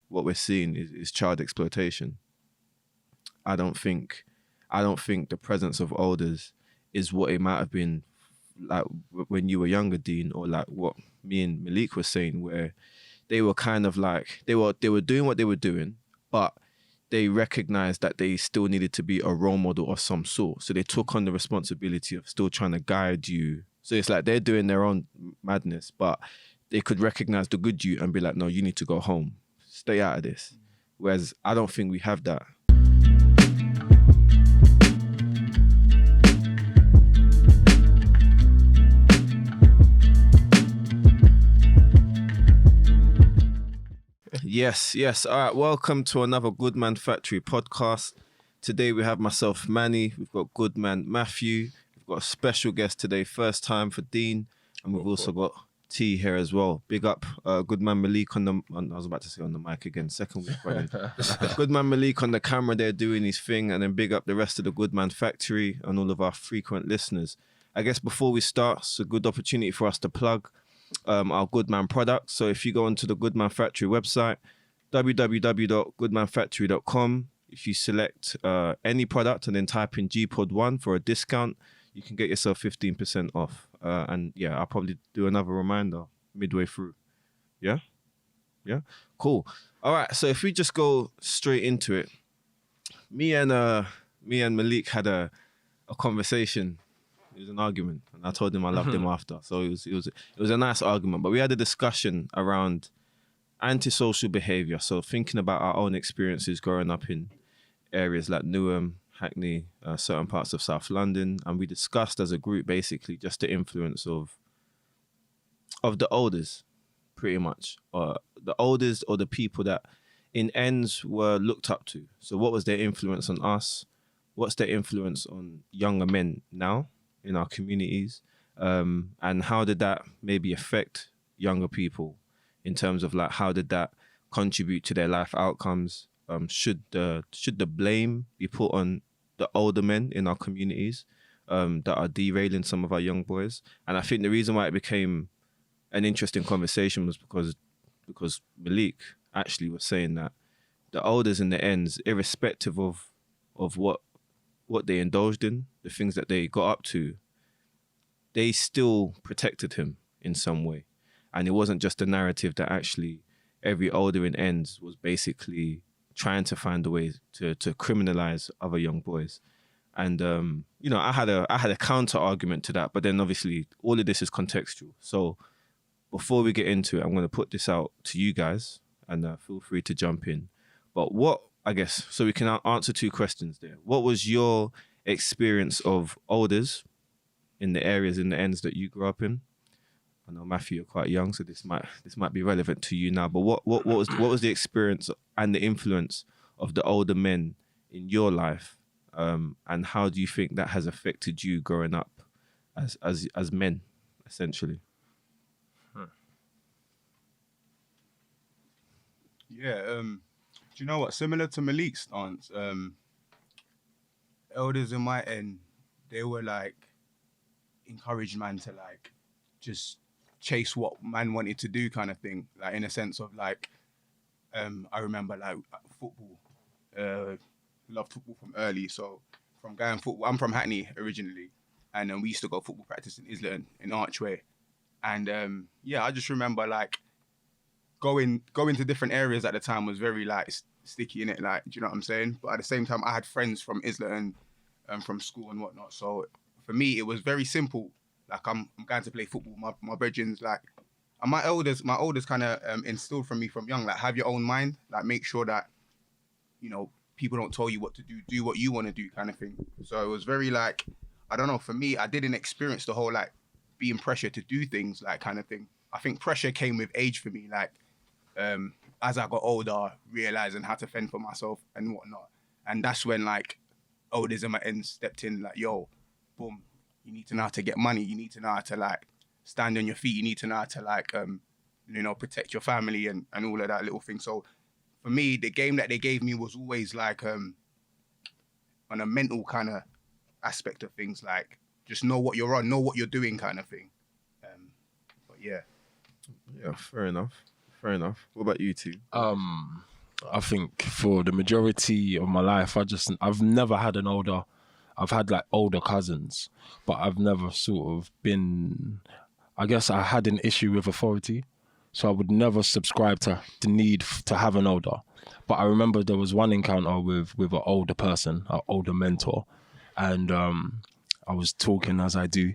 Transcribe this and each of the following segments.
what we're seeing is child exploitation. I don't think the presence of elders is what it might have been like when you were younger, Dean, or like what me and Malik were saying, where they were kind of like they were doing what they were doing, but they recognized that they still needed to be a role model of some sort. So they took on the responsibility of still trying to guide you. So it's like they're doing their own madness, but they could recognize the good you and be like, no, you need to go home. Stay out of this. Whereas I don't think we have that. Yes. All right, welcome to another Goodman Factory podcast. Today we have myself, Manny. We've got Goodman, Matthew. We've got a special guest today, first time for Dean. And we've also got T here as well. Big up Goodman Malik I was about to say on the mic again, second week running. Goodman Malik on the camera there doing his thing. And then big up the rest of the Goodman Factory and all of our frequent listeners. I guess before we start, it's a good opportunity for us to plug our Goodman products. So if you go onto the Goodman Factory website, www.goodmanfactory.com, if you select any product and then type in GPod1 for a discount, you can get yourself 15% off. And yeah, I'll probably do another reminder midway through. Yeah? Cool. All right, so if we just go straight into it, me and Malik had a conversation. It was an argument, and I told him I loved him after. So it was a nice argument, but we had a discussion around antisocial behaviour. So thinking about our own experiences growing up in areas like Newham, Hackney, certain parts of South London, and we discussed as a group basically just the influence of the elders, pretty much, or the elders or the people that in ends were looked up to. So what was their influence on us? What's their influence on younger men now in our communities, and how did that maybe affect younger people in terms of like how did that contribute to their life outcomes? Should the blame be put on the older men in our communities that are derailing some of our young boys? And I think the reason why it became an interesting conversation was because Malik actually was saying that the elders in the ends, irrespective of what they indulged in, the things that they got up to, they still protected him in some way. And it wasn't just a narrative that actually every older in ends was basically trying to find a way to criminalize other young boys. And, I had a counter argument to that, but then obviously all of this is contextual. So before we get into it, I'm going to put this out to you guys and feel free to jump in. But so we can answer two questions there. What was your experience of elders in the areas, in the ends that you grew up in? I know, Matthew, you're quite young, so this might be relevant to you now. But what was the experience and the influence of the older men in your life, and how do you think that has affected you growing up as men, essentially? Yeah. Do you know what? Similar to Malik's stance, elders in my end, they were like encouraged man to like just chase what man wanted to do, kind of thing. Like in a sense of like, I remember like football. Loved football from early. So from going football, I'm from Hackney originally, and we used to go football practice in Islington in Archway, and I just remember like going to different areas at the time was very like sticky in it, like, do you know what I'm saying? But at the same time, I had friends from Islington, from school and whatnot. So for me, it was very simple. Like I'm going to play football. My brethren's like, and my elders kind of instilled from me from young, like have your own mind, like make sure that, people don't tell you what to do what you want to do, kind of thing. So it was very like, I don't know, for me, I didn't experience the whole like being pressured to do things, like kind of thing. I think pressure came with age for me, like as I got older, realizing how to fend for myself and whatnot. And that's when like elders in my end stepped in, like, yo, boom, you need to know how to get money. You need to know how to like stand on your feet. You need to know how to like, protect your family and all of that little thing. So for me, the game that they gave me was always like on a mental kind of aspect of things, like just know what you're on, know what you're doing, kind of thing. But yeah. Yeah, fair enough. What about you two? I think for the majority of my life, I've never had an older. I've had like older cousins, but I've never sort of been. I guess I had an issue with authority, so I would never subscribe to the need to have an older. But I remember there was one encounter with an older person, an older mentor, and I was talking as I do,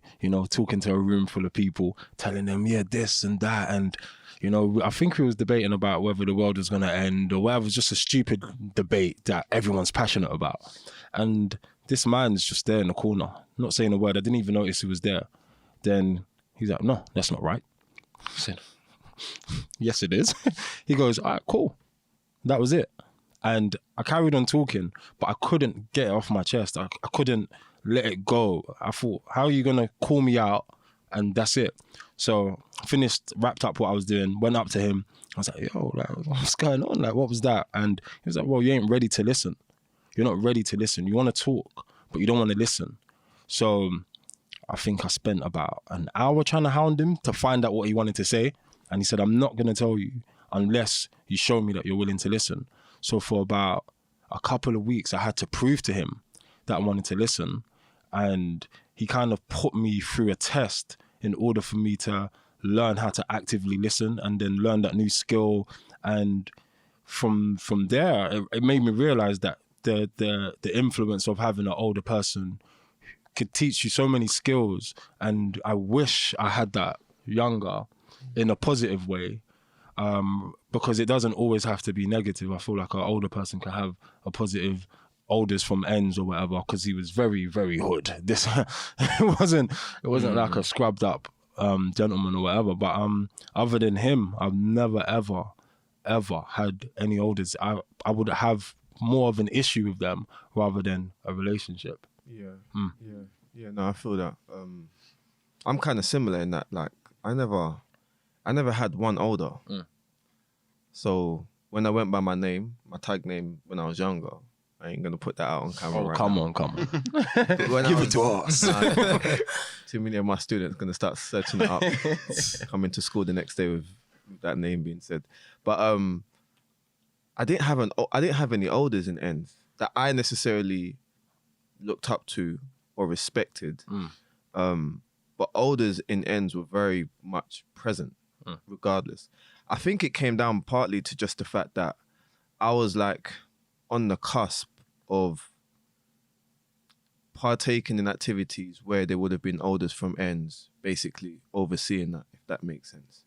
talking to a room full of people, telling them, yeah, this and that, and I think we was debating about whether the world was going to end or whatever. It was just a stupid debate that everyone's passionate about. And this man's just there in the corner, not saying a word. I didn't even notice he was there. Then he's like, no, that's not right. I said, yes, it is. He goes, all right, cool. That was it. And I carried on talking, but I couldn't get it off my chest. I couldn't let it go. I thought, how are you going to call me out? And that's it. So I wrapped up what I was doing, went up to him. I was like, yo, like, what's going on? Like, what was that? And he was like, well, you ain't ready to listen. You're not ready to listen. You want to talk, but you don't want to listen. So I think I spent about an hour trying to hound him to find out what he wanted to say. And he said, I'm not going to tell you unless you show me that you're willing to listen. So for about a couple of weeks, I had to prove to him that I wanted to listen. And he kind of put me through a test in order for me to learn how to actively listen and then learn that new skill. And from there, it made me realize that the influence of having an older person could teach you so many skills. And I wish I had that younger in a positive way, because it doesn't always have to be negative. I feel like an older person can have a positive olders from ends or whatever, because he was very, very hood. This it wasn't like a scrubbed up gentleman or whatever. But other than him, I've never ever had any olders. I would have more of an issue with them rather than a relationship. Yeah. No, I feel that. I'm kind of similar in that. Like, I never had one older. So when I went by my name, my tag name when I was younger, I ain't gonna put that out on camera. Come on. Give it to us. Too many of my students gonna start searching it up, coming to school the next day with that name being said. But I didn't have any olders in ends that I necessarily looked up to or respected. But olders in ends were very much present, regardless. I think it came down partly to just the fact that I was like on the cusp of partaking in activities where there would have been olders from ends basically overseeing that, if that makes sense.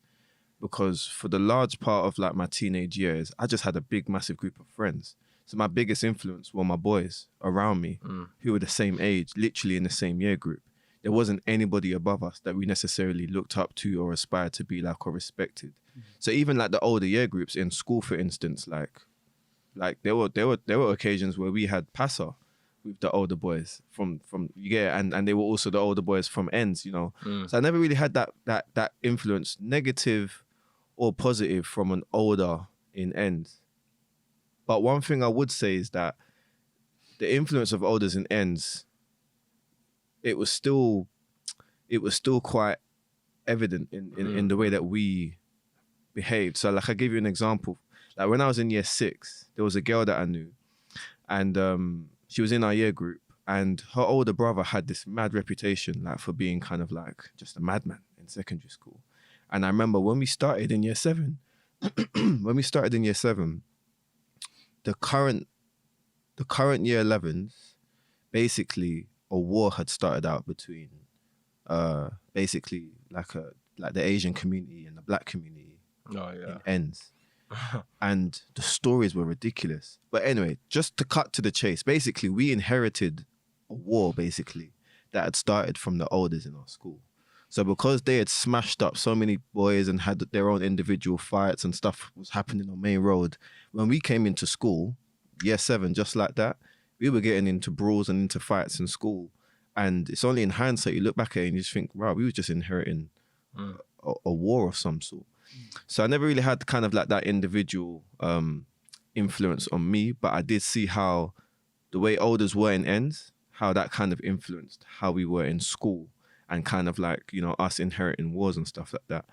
Because for the large part of like my teenage years, I just had a big, massive group of friends. So my biggest influence were my boys around me who were the same age, literally in the same year group. There wasn't anybody above us that we necessarily looked up to or aspired to be like or respected. So even like the older year groups in school, for instance, like there were occasions where we had passer with the older boys from and they were also the older boys from ends, So I never really had that influence, negative or positive, from an older in ends. But one thing I would say is that the influence of elders in ends, it was still quite evident in the way that we behaved. So like, I give you an example. Like when I was in year 6, there was a girl that I knew, and she was in our year group, and her older brother had this mad reputation, like for being kind of like just a madman in secondary school. And I remember when we started in year 7, the current year 11s, basically a war had started out between basically like the Asian community and the black community in ends. And the stories were ridiculous. But anyway, just to cut to the chase, basically we inherited a war basically that had started from the elders in our school. So because they had smashed up so many boys and had their own individual fights and stuff was happening on Main Road, when we came into school, year 7, just like that, we were getting into brawls and into fights in school. And it's only in hindsight you look back at it and you just think, wow, we were just inheriting a war of some sort. So I never really had kind of like that individual influence on me, but I did see how the way elders were in ends, how that kind of influenced how we were in school, and kind of like, us inheriting wars and stuff like that.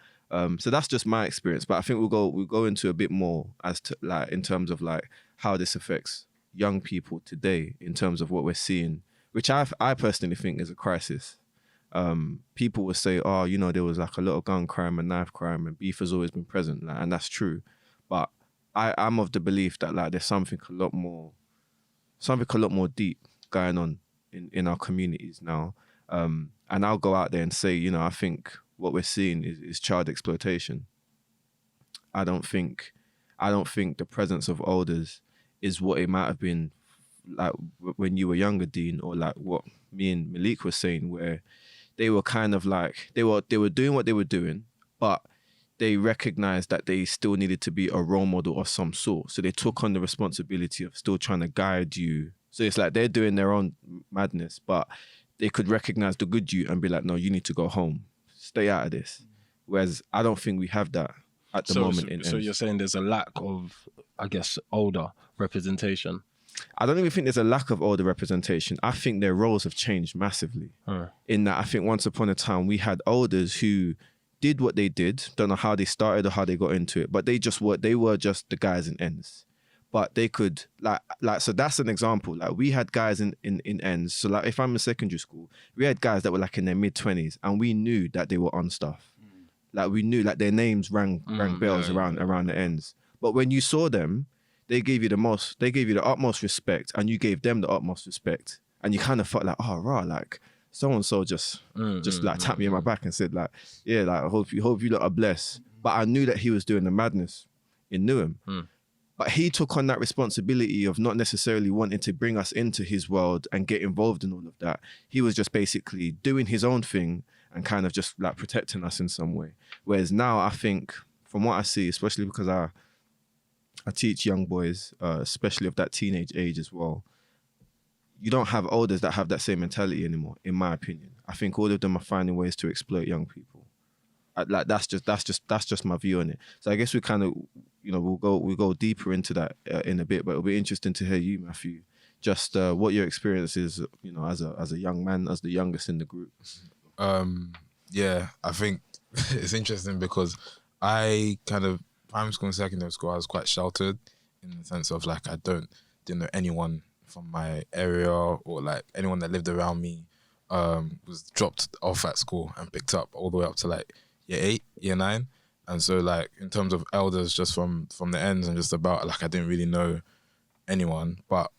So that's just my experience. But I think we'll go into a bit more as to like in terms of like how this affects young people today in terms of what we're seeing, which I personally think is a crisis. People will say, oh, you know, there was like a lot of gun crime and knife crime and beef has always been present, like, and that's true. But I'm of the belief that like there's something a lot more deep going on in our communities now. And I'll go out there and say, you know, I think what we're seeing is child exploitation. I don't think the presence of elders is what it might have been like when you were younger, Dean, or like what me and Malik were saying, where they were kind of like they were doing what they were doing, but they recognized that they still needed to be a role model of some sort. So they took on the responsibility of still trying to guide you. So it's like they're doing their own madness, but they could recognize the good you and be like, no, you need to go home. Stay out of this. Whereas I don't think we have that at the moment. So you're saying there's a lack of, I guess, older representation? I don't even think there's a lack of older representation. I think their roles have changed massively. In that I think once upon a time we had elders who did what they did. Don't know how they started or how they got into it, but they were just the guys in ends. But they could like so that's an example. Like we had guys in ends. So like if I'm in secondary school, we had guys that were like in their mid-20s and we knew that they were on stuff. Like we knew like their names rang bells around the ends. But when you saw them, they gave you the utmost respect and you gave them the utmost respect. And you kind of felt like, oh rah, like so-and-so just like tapped me on my back and said like, yeah, like I hope you lot are blessed. But I knew that he was doing the madness in Newham. But he took on that responsibility of not necessarily wanting to bring us into his world and get involved in all of that. He was just basically doing his own thing and kind of just like protecting us in some way. Whereas now I think, from what I see, especially because I teach young boys, especially of that teenage age as well, you don't have elders that have that same mentality anymore, in my opinion. I think all of them are finding ways to exploit young people. Like that's just my view on it. So I guess we kind of, you know, we'll go deeper into that in a bit. But it'll be interesting to hear you, Matthew, just what your experience is, you know, as a young man, as the youngest in the group. Yeah, I think it's interesting because I kind of primary school and secondary school, I was quite sheltered in the sense of like didn't know anyone from my area or like anyone that lived around me. Was dropped off at school and picked up all the way up to like year 8, year 9. And so like in terms of elders, just from the ends and just about like I didn't really know anyone. But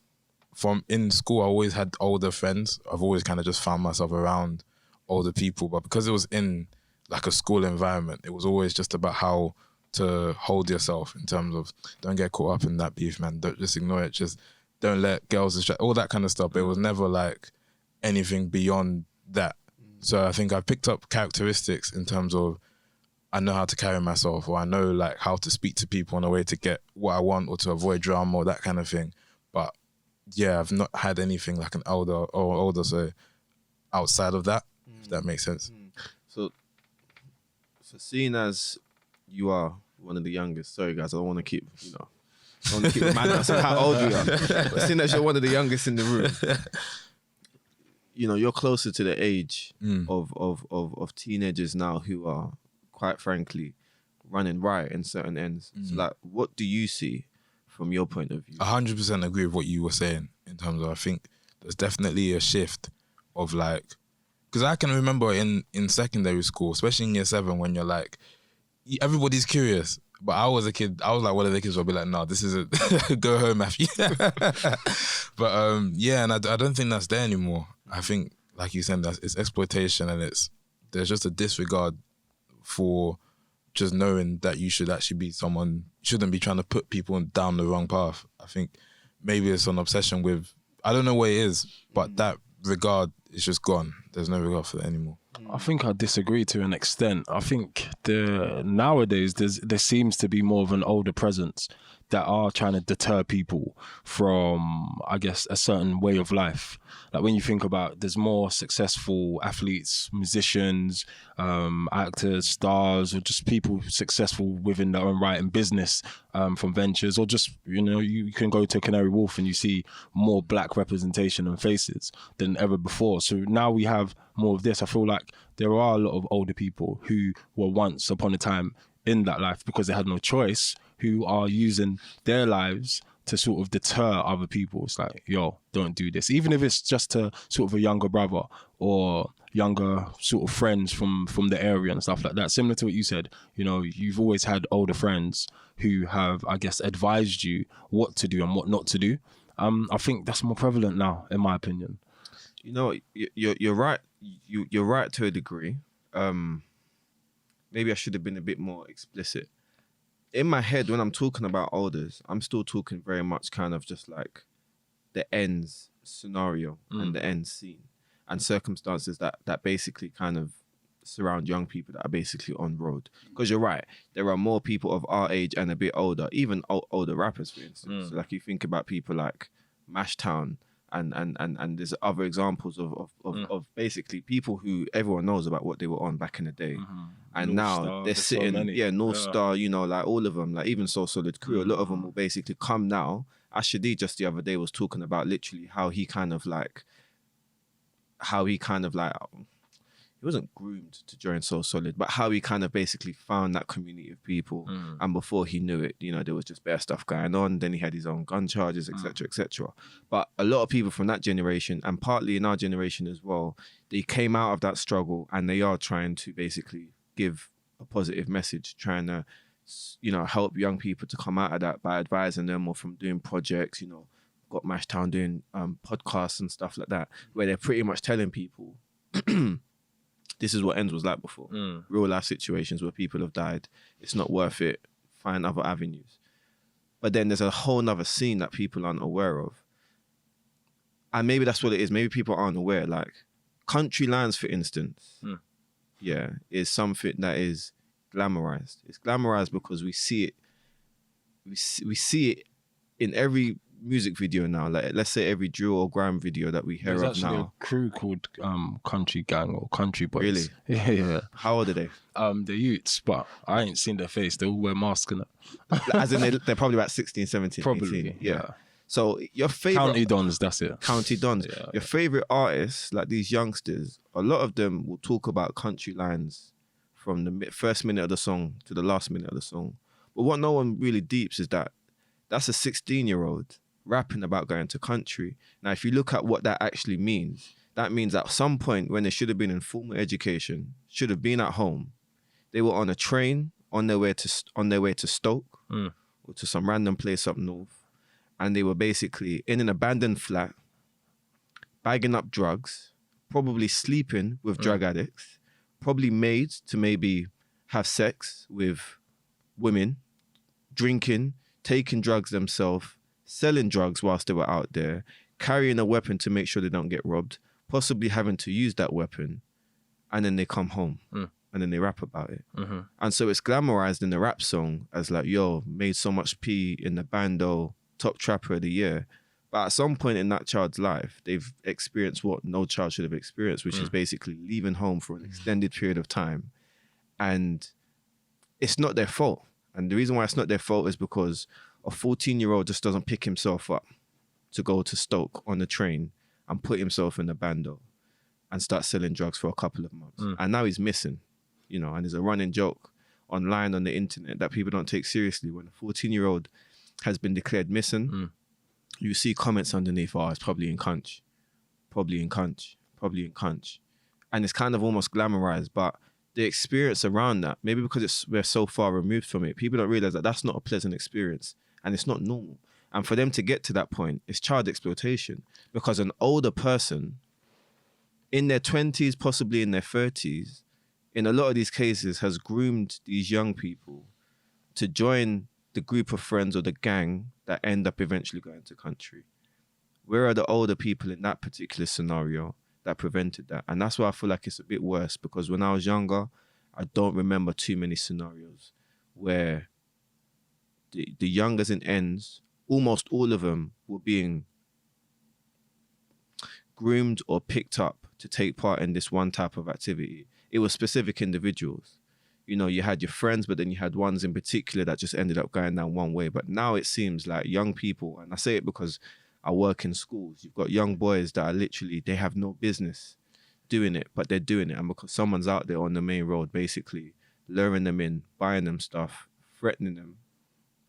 from in school, I always had older friends. I've always kind of just found myself around older people. But because it was in like a school environment, it was always just about how to hold yourself in terms of don't get caught up in that beef, man. Don't just ignore it. Just don't let girls distract, all that kind of stuff. But it was never like anything beyond that. So I think I picked up characteristics in terms of I know how to carry myself, or I know like how to speak to people in a way to get what I want or to avoid drama or that kind of thing. But yeah, I've not had anything like an elder or older, so outside of that, if that makes sense. So seeing as you are one of the youngest, sorry guys, I don't want to keep, you know, I want to keep reminding us of how old you are. But seeing as you're one of the youngest in the room, you know, you're closer to the age of teenagers now who are, quite frankly, running riot in certain ends. So like, what do you see from your point of view? 100% agree with what you were saying in terms of I think there's definitely a shift of like, because I can remember in secondary school, especially in year 7, when you're like, everybody's curious. But I was a kid, I was like one of the kids who would be like, no, this isn't, go home, Matthew. But yeah, and I don't think that's there anymore. I think, like you said, it's exploitation and there's just a disregard for just knowing that you should actually be someone, shouldn't be trying to put people down the wrong path. I think maybe it's an obsession with, I don't know what it is, but that regard is just gone. There's no regard for that anymore. I think I disagree to an extent. I think nowadays there seems to be more of an older presence. that are trying to deter people from, I guess, a certain way of life. Like when you think about, there's more successful athletes, musicians, actors, stars, or just people successful within their own right in business, from ventures, or just, you can go to Canary Wharf and you see more black representation and faces than ever before. So now we have more of this. I feel like there are a lot of older people who were once upon a time in that life because they had no choice, who are using their lives to sort of deter other people. It's like, yo, don't do this. Even if it's just to sort of a younger brother or younger sort of friends from the area and stuff like that. Similar to what you said, you've always had older friends who have, I guess, advised you what to do and what not to do. I think that's more prevalent now, in my opinion. You're right. You're right to a degree. Maybe I should have been a bit more explicit. In my head, when I'm talking about OLDERS, I'm still talking very much kind of just like the ends scenario and the end scene and circumstances that basically kind of surround young people that are basically on road. Because you're right, there are more people of our age and a bit older, even older rappers, for instance. So like you think about people like Mashtown, and there's other examples of basically people who everyone knows about what they were on back in the day. And North now Star, they're there's so sitting, many. North Star, like all of them, like even So Solid Crew, a lot of them will basically come now. Ashadi just the other day was talking about literally how he kind of like, he wasn't groomed to join So Solid, but how he kind of basically found that community of people. And before he knew it, there was just better stuff going on. Then he had his own gun charges, etc., etc. But a lot of people from that generation, and partly in our generation as well, they came out of that struggle and they are trying to basically give a positive message, trying to, help young people to come out of that by advising them or from doing projects, got Mashtown doing podcasts and stuff like that, where they're pretty much telling people, this is what ends was like before. Real life situations where people have died. It's not worth it. Find other avenues. But then there's a whole nother scene that people aren't aware of. And maybe that's what it is. Maybe people aren't aware. Like country lands, for instance, is something that is glamorized. It's glamorized because we see it. We see it in every music video now. Like let's say every drill or grime video that we hear There's of actually now. a crew called Country Gang or Country Boys. Really? Yeah. How old are they? They're youths, but I ain't seen their face. They all wear masks and that. As in they're probably about 16, 17, Probably, 18. yeah. So your favorite County Dons, that's it. County Dons. Yeah, Your favorite artists, like these youngsters, a lot of them will talk about country lines from the first minute of the song to the last minute of the song. But what no one really deeps is that that's a 16-year-old rapping about going to country. Now, if you look at what that actually means, that means at some point when they should have been in formal education, should have been at home, they were on a train on their way to Stoke or to some random place up north, and they were basically in an abandoned flat, bagging up drugs, probably sleeping with drug addicts, probably made to maybe have sex with women, drinking, taking drugs themselves, selling drugs whilst they were out there, carrying a weapon to make sure they don't get robbed, possibly having to use that weapon, and then they come home and then they rap about it. And so it's glamorized in the rap song as like, yo, made so much P in the bando, top trapper of the year. But at some point in that child's life, they've experienced what no child should have experienced, which is basically leaving home for an extended period of time. And it's not their fault. And the reason why it's not their fault is because a 14-year-old just doesn't pick himself up to go to Stoke on the train and put himself in the bando and start selling drugs for a couple of months. And now he's missing, and there's a running joke online on the internet that people don't take seriously. When a 14-year-old has been declared missing, you see comments underneath, it's probably in Cunch. And it's kind of almost glamorized, but the experience around that, maybe because we're so far removed from it, people don't realize that that's not a pleasant experience and it's not normal. And for them to get to that point, it's child exploitation, because an older person in their 20s, possibly in their 30s, in a lot of these cases has groomed these young people to join the group of friends or the gang that end up eventually going to country. Where are the older people in that particular scenario that prevented that? And that's why I feel like it's a bit worse, because when I was younger, I don't remember too many scenarios where the youngers in ends, almost all of them were being groomed or picked up to take part in this one type of activity. It was specific individuals. You know, you had your friends, but then you had ones in particular that just ended up going down one way. But now it seems like young people, and I say it because I work in schools, you've got young boys that are literally, they have no business doing it, but they're doing it. And because someone's out there on the main road, basically luring them in, buying them stuff, threatening them,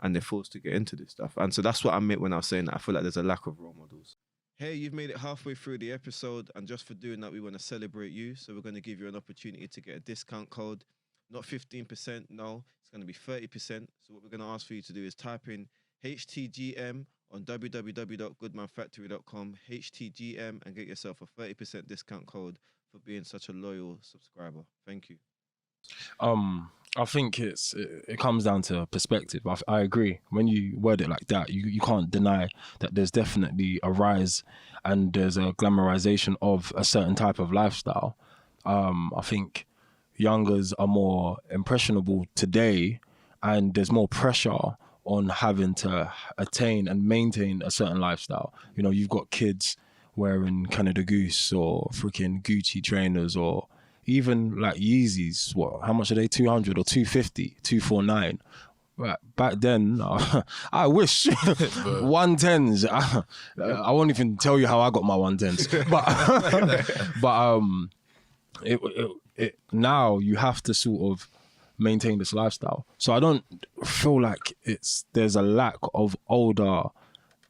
and they're forced to get into this stuff. And so that's what I meant when I was saying that I feel like there's a lack of role models. Hey, you've made it halfway through the episode, and just for doing that, we want to celebrate you. So we're going to give you an opportunity to get a discount code. Not 15%, no, it's going to be 30%. So what we're going to ask for you to do is type in HTGM on www.goodmanfactory.com, HTGM, and get yourself a 30% discount code for being such a loyal subscriber. Thank you. I think it comes down to perspective. I agree. When you word it like that, you can't deny that there's definitely a rise and there's a glamorization of a certain type of lifestyle. I think youngers are more impressionable today, and there's more pressure on having to attain and maintain a certain lifestyle. You know, you've got kids wearing Canada Goose or freaking Gucci trainers, or even like Yeezys. What? How much are they? 200 or 250, 249. Right. Back then, I wish 110s. I won't even tell you how I got my 110s. But now you have to sort of maintain this lifestyle. So I don't feel like there's a lack of older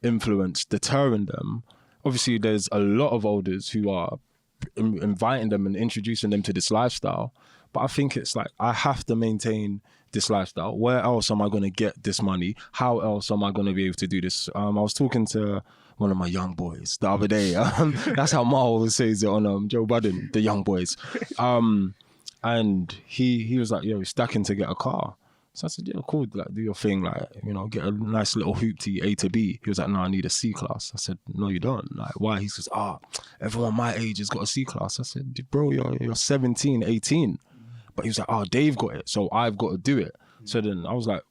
influence deterring them. Obviously, there's a lot of olders who are inviting them and introducing them to this lifestyle. But I think it's like, I have to maintain this lifestyle. Where else am I going to get this money? How else am I going to be able to do this? I was talking to one of my young boys the other day. That's how Ma always says it on Joe Budden, the young boys. And he was like, yo, he's stacking to get a car. So I said, yeah, cool, like, do your thing, like, you know, get a nice little hoopty A to B. He was like, no, I need a C class. I said, no, you don't. Like, why? He says, everyone my age has got a C class. I said, bro, you're 17, 18. But he was like, Dave got it, so I've got to do it. So then I was like,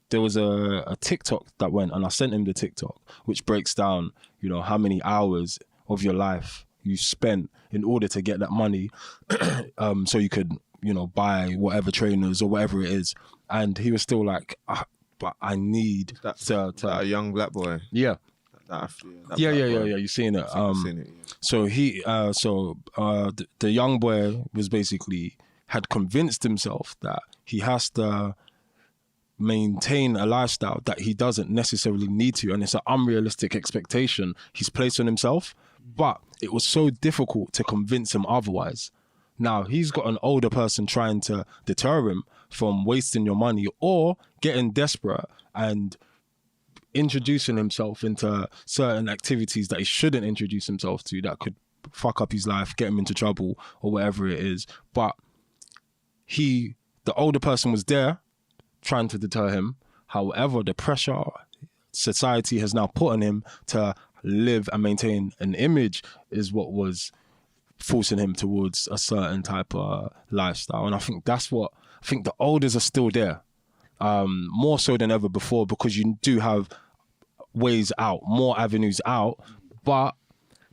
there was a TikTok that went, and I sent him the TikTok, which breaks down, you know, how many hours of your life you spent in order to get that money, so you could, you know, buy whatever trainers or whatever it is. And he was still like, but I need to a young black boy. Yeah. Yeah. You've seen it. I've seen it. Yeah. So the young boy was basically had convinced himself that he has to maintain a lifestyle that he doesn't necessarily need to, and it's an unrealistic expectation he's placed on himself. But it was so difficult to convince him otherwise. Now he's got an older person trying to deter him from wasting your money or getting desperate and introducing himself into certain activities that he shouldn't introduce himself to, that could fuck up his life, get him into trouble or whatever it is. But the older person was there trying to deter him. However, the pressure society has now put on him to live and maintain an image is what was forcing him towards a certain type of lifestyle. And I think the olders are still there, more so than ever before, because you do have ways out, more avenues out, but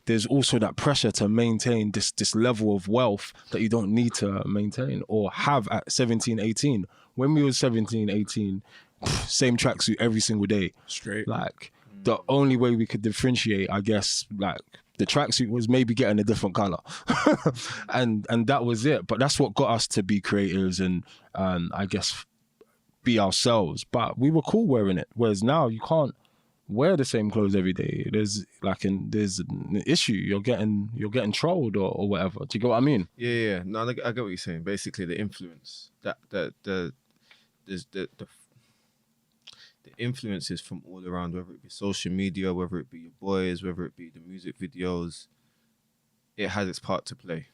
there's also that pressure to maintain this level of wealth that you don't need to maintain or have at 17, 18. When we were 17, 18, same tracksuit every single day. Straight. Like, the only way we could differentiate, I guess, like, the tracksuit was maybe getting a different color. and that was it. But that's what got us to be creators and I guess be ourselves. But we were cool wearing it. Whereas now you can't wear the same clothes every day. There's an issue. You're getting trolled or whatever. Do you get what I mean? Yeah. No, I get what you're saying. Basically, the influence the influences from all around, whether it be social media, whether it be your boys, whether it be the music videos, it has its part to play.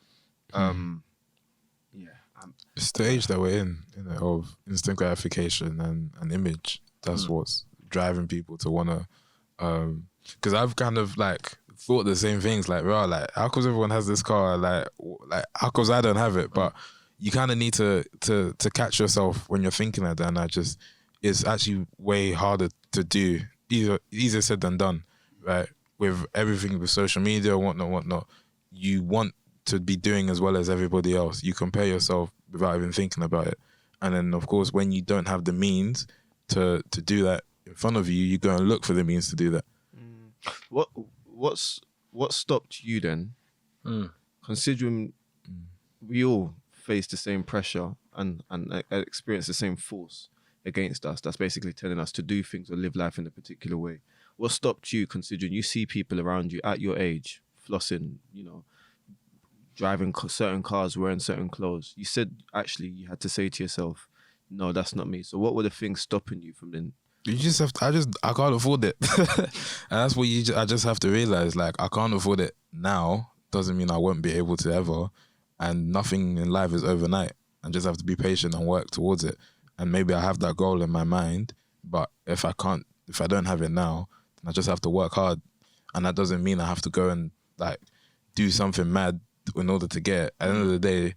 It's the age that we're in, you know, of instant gratification and image. That's what's driving people to wanna. Because I've kind of like thought the same things, like, bro, like, how comes everyone has this car? Like how comes I don't have it? But you kind of need to catch yourself when you're thinking like that. And it's actually way harder to do. Easier said than done, right? With everything with social media and whatnot, you want to be doing as well as everybody else. You compare yourself without even thinking about it. And then, of course, when you don't have the means to do that in front of you, you go and look for the means to do that. What stopped you then? Considering we all face the same pressure and experience the same force against us, that's basically telling us to do things or live life in a particular way. What stopped you, considering you see people around you at your age flossing, driving certain cars, wearing certain clothes? You said actually you had to say to yourself, no, that's not me. So what were the things stopping you from then? You just have to, I can't afford it. And that's what I just have to realize, like, I can't afford it now. Doesn't mean I won't be able to ever. And nothing in life is overnight. I just have to be patient and work towards it. And maybe I have that goal in my mind, but if I don't have it now, then I just have to work hard. And that doesn't mean I have to go and like do something mad in order to get it. At the end of the day,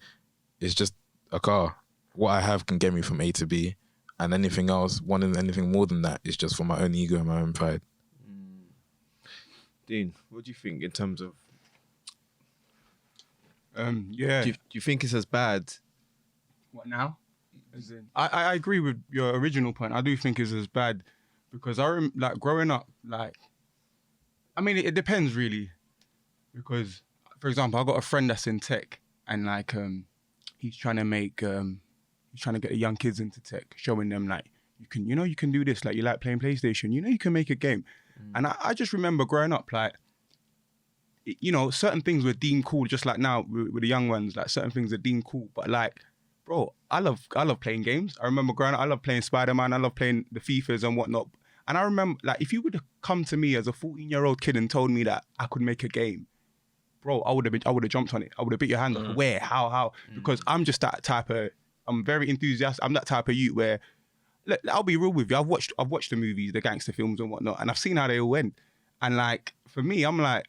it's just a car. What I have can get me from A to B. And anything else, wanting anything more than that, is just for my own ego and my own pride. Dean, what do you think in terms of... Yeah. Do you think it's as bad? What now? As in, I agree with your original point. I do think it's as bad because like growing up, like, I mean, it depends really. Because, for example, I got a friend that's in tech and like he's trying to get the young kids into tech, showing them like you can do this, like you like playing PlayStation, you can make a game. And I just remember growing up, like, certain things were deemed cool, just like now with the young ones, like certain things are deemed cool. But like, bro, I love playing games. I remember growing up, I love playing Spider-Man, I love playing the FIFAs and whatnot. And I remember, like, if you would have come to me as a 14-year-old kid and told me that I could make a game, bro, I would have jumped on it. I would have bit your hand off. Where? How? Because I'm just that type of, I'm very enthusiastic. I'm that type of youth where, look, I'll be real with you. I've watched the movies, the gangster films and whatnot, and I've seen how they all went. And like, for me, I'm like,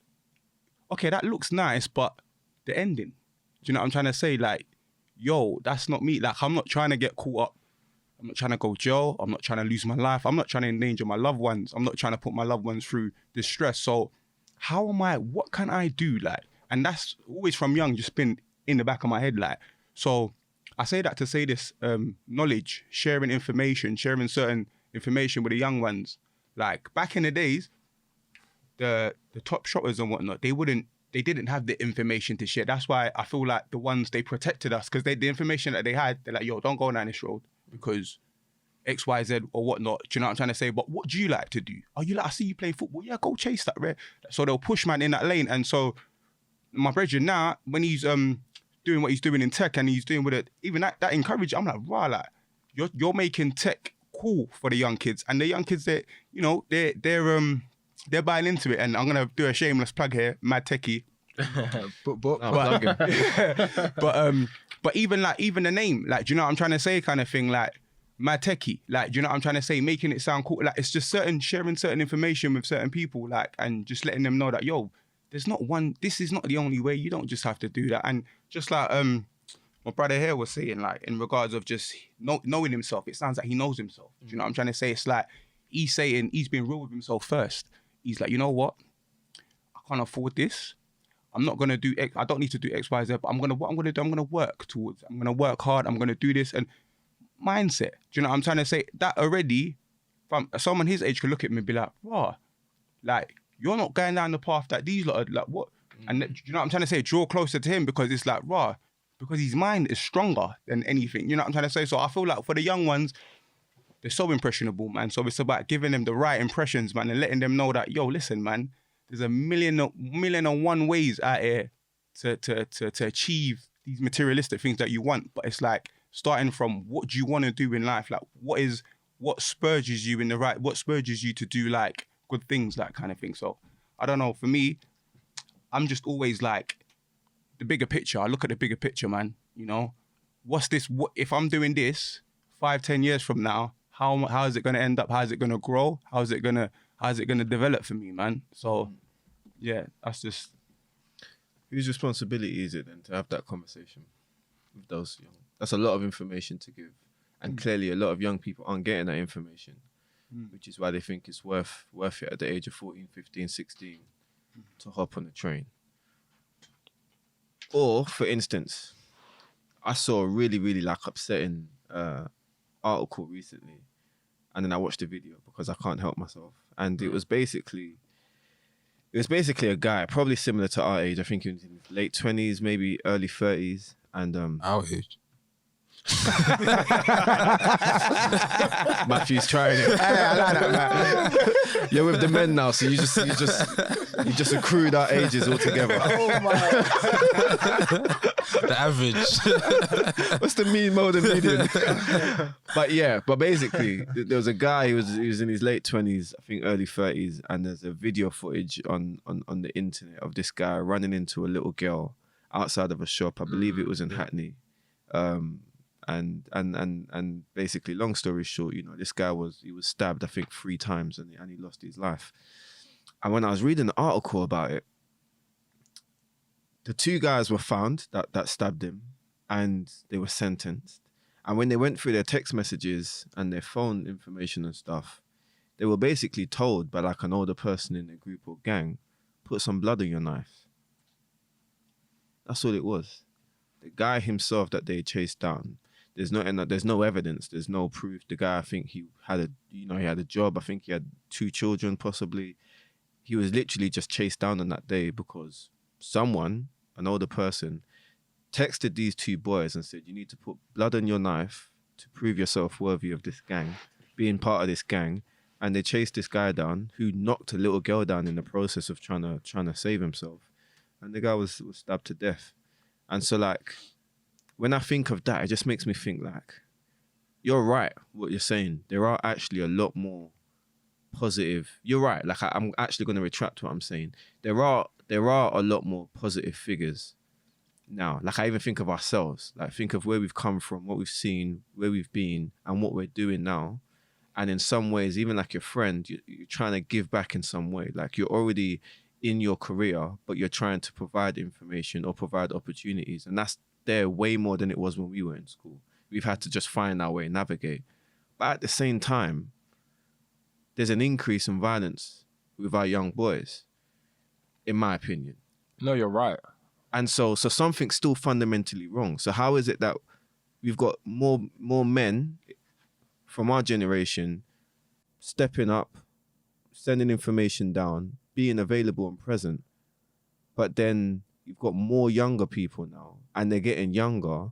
okay, that looks nice, but the ending. Do you know what I'm trying to say? Like, yo, that's not me. Like, I'm not trying to get caught up. I'm not trying to go jail. I'm not trying to lose my life. I'm not trying to endanger my loved ones. I'm not trying to put my loved ones through distress. So what can I do? Like, and that's always from young, just been in the back of my head. Like, so I say that to say this, knowledge, sharing certain information with the young ones. Like, back in the days, the top shotters and whatnot, they didn't have the information to share. That's why I feel like the ones, they protected us, because the information that they had, they're like, yo, don't go down this road because X, Y, Z or whatnot. Do you know what I'm trying to say? But what do you like to do? Oh, you like, I see you play football. Yeah, go chase that, right? So they'll push man in that lane. And so my brother now, when he's doing what he's doing in tech and he's doing with it, even that encourage, I'm like, wow, like, you're making tech cool for the young kids. And the young kids, they're buying into it. And I'm gonna do a shameless plug here, Mad Techie. But even the name, like, do you know what I'm trying to say, kind of thing, like Mad Techie, like, do you know what I'm trying to say, making it sound cool. Like, it's just sharing certain information with certain people, like, and just letting them know that, yo, this is not the only way. You don't just have to do that. And just like my brother here was saying, like, in regards of just knowing himself, it sounds like he knows himself. Do you know what I'm trying to say? It's like he's saying he's been real with himself first. He's like, you know what? I can't afford this. I'm not gonna do X. I don't need to do X, Y, Z. But what I'm gonna do, I'm gonna work towards. I'm gonna work hard. I'm gonna do this. And mindset. Do you know what I'm trying to say? That already, from someone his age could look at me and be like, "Wow, like, you're not going down the path that these lot are, like, what?" And do you know what I'm trying to say? Draw closer to him, because it's like, raw, because his mind is stronger than anything. You know what I'm trying to say? So I feel like for the young ones, they're so impressionable, man. So it's about giving them the right impressions, man, and letting them know that, yo, listen, man, there's a million and one ways out here to achieve these materialistic things that you want. But it's like starting from, what do you want to do in life? Like, what spurges you to do, like, good things, that kind of thing. So I don't know, for me, I'm just always like, the bigger picture. I look at the bigger picture, man. You know, what if I'm doing this 5-10 years from now, how is it going to end up? How is it going to grow? How is it going to develop for me, man? So yeah, that's just, whose responsibility is it then to have that conversation with those young? That's a lot of information to give. And clearly a lot of young people aren't getting that information, which is why they think it's worth it at the age of 14, 15, 16 to hop on the train. Or, for instance, I saw a really, really like upsetting article recently, and then I watched the video because I can't help myself. And it was basically a guy, probably similar to our age. I think he was in his late 20s, maybe early 30s. And Our age. Matthew's trying it. Hey, I like that, man. You're with the men now, so you just accrued our ages all together. Oh my. The average. What's the mean mode and median? but basically, there was a guy. He was in his late 20s, I think early 30s, and there's a video footage on the internet of this guy running into a little girl outside of a shop. I believe it was in Hackney. And basically, long story short, this guy was stabbed, I think, 3 times, and he lost his life. And when I was reading the article about it, the 2 guys were found that stabbed him, and they were sentenced. And when they went through their text messages and their phone information and stuff, they were basically told by like an older person in their group or gang, put some blood on your knife. That's all it was. The guy himself that they chased down, there's no evidence, there's no proof. The guy, I think he had a job. I think he had 2 children, possibly. He was literally just chased down on that day because someone, an older person, texted these 2 boys and said, you need to put blood on your knife to prove yourself worthy of this gang, being part of this gang. And they chased this guy down who knocked a little girl down in the process of trying to save himself. And the guy was stabbed to death. And so, like, when I think of that, it just makes me think, like, you're right, what you're saying. There are actually a lot more positive. You're right. Like, I'm actually going to retract what I'm saying. There are a lot more positive figures now. Like, I even think of ourselves. Like, think of where we've come from, what we've seen, where we've been, and what we're doing now. And in some ways, even like your friend, you're trying to give back in some way. Like, you're already in your career, but you're trying to provide information or provide opportunities. And that's there way more than it was when we were in school. We've had to just find our way, navigate. But at the same time, there's an increase in violence with our young boys, in my opinion. No, you're right. And so something's still fundamentally wrong. So how is it that we've got more men from our generation stepping up, sending information down, being available and present, but then you've got more younger people now, and they're getting younger,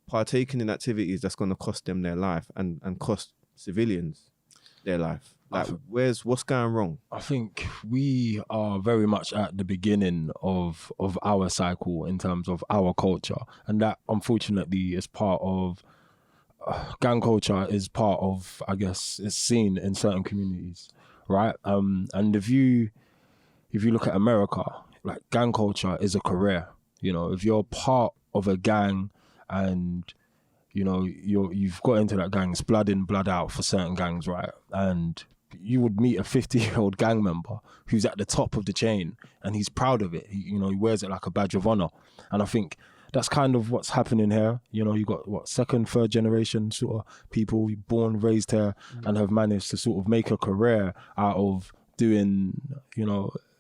partaking in activities that's going to cost them their life and cost civilians their life. Like, what's going wrong? I think we are very much at the beginning of our cycle in terms of our culture, and that unfortunately is part of gang culture. Is part of, I guess, it's seen in certain communities, right? And if you look at America, like, gang culture is a career. If you're part of a gang and you've got into that gang, it's blood in, blood out for certain gangs, right? And you would meet a 50-year-old gang member who's at the top of the chain and he's proud of it. He wears it like a badge of honor. And I think that's kind of what's happening here. You got second, third generation sort of people born, raised here, and have managed to sort of make a career out of doing,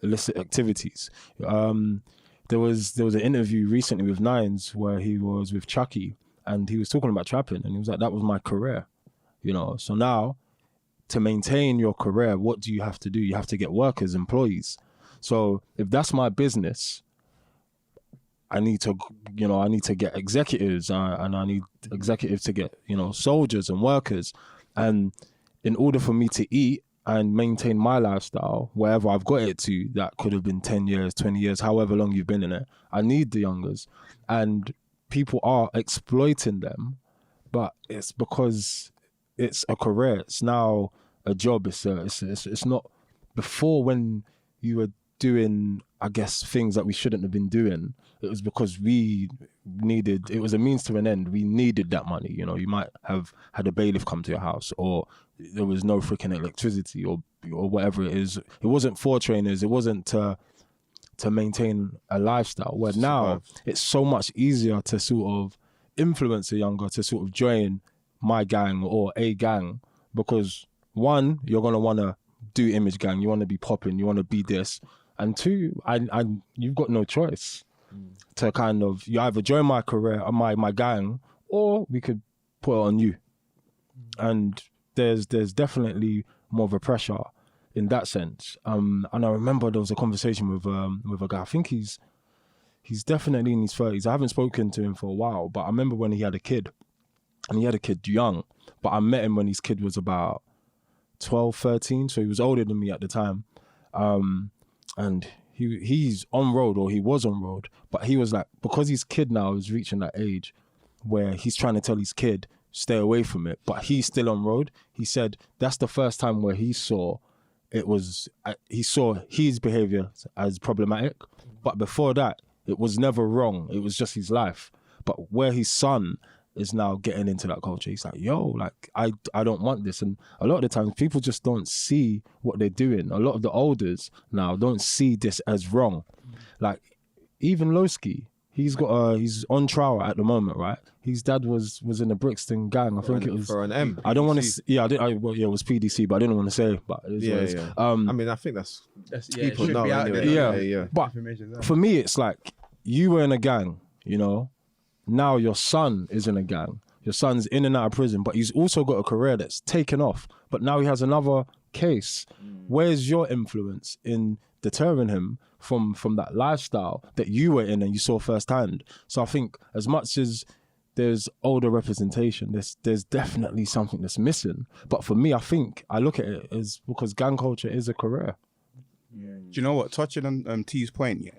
illicit activities. There was an interview recently with Nines where he was with Chucky and he was talking about trapping, and he was like, that was my career. So now, to maintain your career, what do you have to do? You have to get workers, employees. So if that's my business, I need to get executives, and I need executives to get, soldiers and workers. And in order for me to eat and maintain my lifestyle, wherever I've got it to, that could have been 10 years, 20 years, however long you've been in it, I need the youngers. And people are exploiting them, but it's because it's a career. It's now a job. It's not before, when you were doing, I guess, things that we shouldn't have been doing. It was because it was a means to an end. We needed that money. You might have had a bailiff come to your house, or there was no freaking electricity, or whatever it is. It wasn't for trainers. It wasn't to maintain a lifestyle. Where now it's so much easier to sort of influence a younger to sort of join my gang or a gang, because one, you're gonna want to do image gang, you want to be popping, you want to be this, and two, you've got no choice to kind of, you either join my career or my gang, or we could put it on you. And there's definitely more of a pressure in that sense. And I remember there was a conversation with a guy. I think he's definitely in his 30s. I haven't spoken to him for a while, but I remember when he had a kid, and he had a kid young, but I met him when his kid was about 12, 13, so he was older than me at the time. And he's on road, or he was on road, but he was like, because his kid now is reaching that age where he's trying to tell his kid, stay away from it, but he's still on road. He said that's the first time where he saw his behavior as problematic, but before that, it was never wrong. It was just his life. But where his son is now getting into that culture, he's like, yo, like, I don't want this. And a lot of the times, people just don't see what they're doing. A lot of the olders now don't see this as wrong. Like, even Lowski, he's on trial at the moment, right? His dad was in the Brixton gang. I think it was for an M. I don't want to. Yeah, it was PDC, but I didn't want to say. But it is what it is. I mean, I think that's it people should know be out anyway. there. Yeah. But for me, it's like, you were in a gang, you know. Now your son is in a gang. Your son's in and out of prison, but he's also got a career that's taken off. But now he has another case. Where's your influence in deterring him from that lifestyle that you were in and you saw firsthand? So I think as much as there's older representation, there's definitely something that's missing. But for me, I think I look at it as, because gang culture is a career. Do you know what? Touching on T's point, yeah,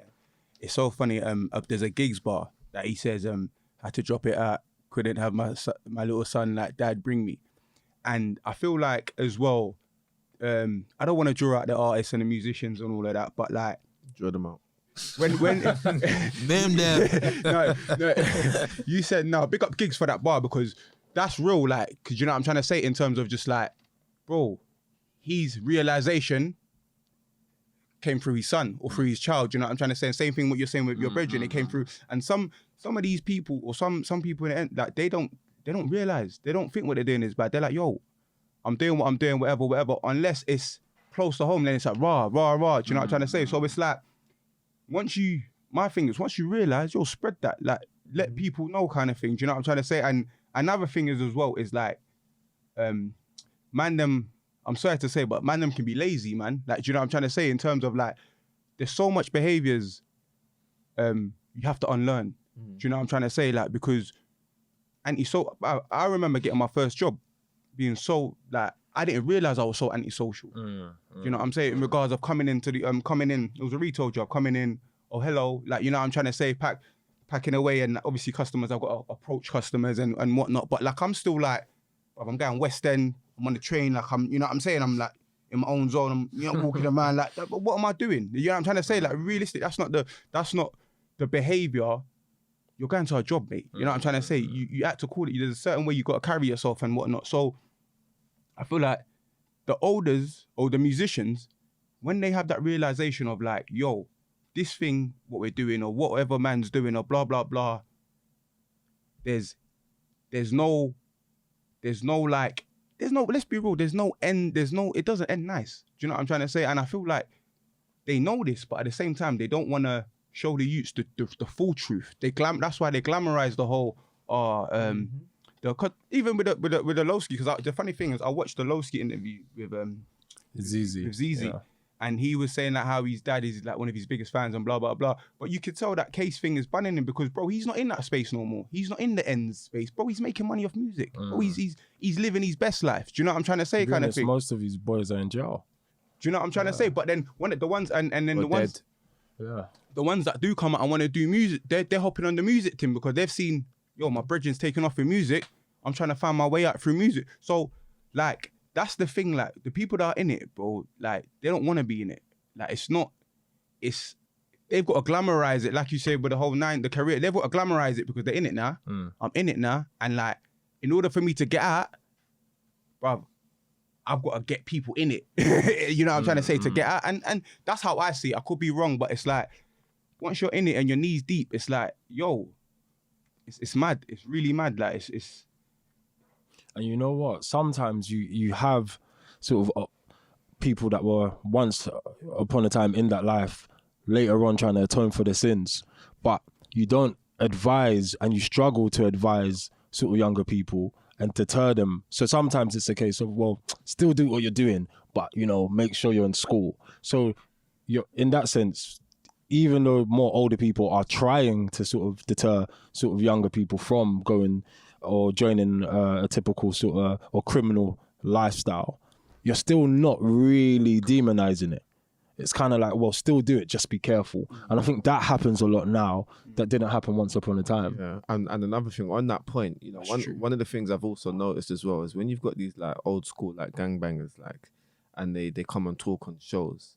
it's so funny. There's a gigs bar that he says had to drop it out. Couldn't have my little son, like, dad, bring me. And I feel like as well, I don't want to draw out the artists and the musicians and all of that, but like, Draw them out. when Name them. no, you said no. Big up gigs for that bar, because that's real. Like, because you know what I'm trying to say, in terms of just like, bro, his realization came through his son or through his child. You know what I'm trying to say? Same thing what you're saying with your brethren. It came through, and some of these people, or some people in the end, like, they don't realize, they don't think what they're doing is bad. They're like, yo, I'm doing what I'm doing, whatever. Unless it's close to home, then it's like rah. Do you know what I'm trying to say? So it's like, my thing is, once you realize, you'll spread that, like, let people know, kind of thing. Do you know what I'm trying to say? And another thing is as well is like, man them, I'm sorry to say, but man them can be lazy, man. Like, do you know what I'm trying to say? In terms of like, there's so much behaviors you have to unlearn. Do you know what I'm trying to say? Like, because I remember getting my first job being so, like, I didn't realize I was so antisocial. Do you know what I'm saying? In regards of coming in, it was a retail job, coming in, oh, hello, like, you know what I'm trying to say, packing away, and obviously customers, I've got to approach customers and whatnot, but like, I'm still like, I'm going West End, I'm on the train, like, I'm, you know what I'm saying, I'm like in my own zone, I'm, you know, walking around like, but what am I doing? You know what I'm trying to say? Like, realistic, that's not the behavior. You're going to a job, mate. You know what I'm trying to say? You have to call it, there's a certain way you got to carry yourself and whatnot. So I feel like the olders or the musicians, when they have that realization of like, yo, this thing, what we're doing, or whatever man's doing, or blah, blah, blah, let's be real, it doesn't end nice. Do you know what I'm trying to say? And I feel like they know this, but at the same time, they don't want to show the youths the full truth. That's why they glamorize the whole, even with the Lowski, because the funny thing is, I watched the Lowski interview with Zizi, Yeah. and he was saying that how his dad is like one of his biggest fans and blah blah blah. But you could tell that Case thing is banning him, because bro, he's not in that space no more. He's not in the ends space, bro. He's making money off music. Bro, he's living his best life. Do you know what I'm trying to say? To be Kind of honest, thing. most of his boys are in jail. Do you know what I'm trying to say? But then the ones Yeah. the ones that do come out and want to do music, they're hopping on the music team, because they've seen, yo, my brethren's taking off with music. I'm trying to find my way out through music. So, like, that's the thing. Like, the people that are in it, bro, like, they don't want to be in it. Like, they've got to glamorize it, like you said, with the career. They've got to glamorize it because they're in it now. I'm in it now. And, like, in order for me to get out, bruv, I've got to get people in it. You know what I'm trying to say? To get out. And that's how I see it. I could be wrong, but it's like, once you're in it and you're knees deep, it's like, yo, it's mad. It's really mad. Like, it's And you know what? Sometimes you have sort of people that were once upon a time in that life, later on trying to atone for their sins, but you don't advise and you struggle to advise sort of younger people and deter them. So sometimes it's a case of, well, still do what you're doing, but, you know, make sure you're in school. So you're in that sense, even though more older people are trying to sort of deter sort of younger people from going or joining a typical sort of or criminal lifestyle, you're still not really demonizing it. It's kind of like, well, still do it, just be careful. And I think that happens a lot now that didn't happen once upon a time. Yeah, and another thing on that point, you know, one of the things I've also noticed as well is when you've got these like old school like gangbangers, like, and they come and talk on shows,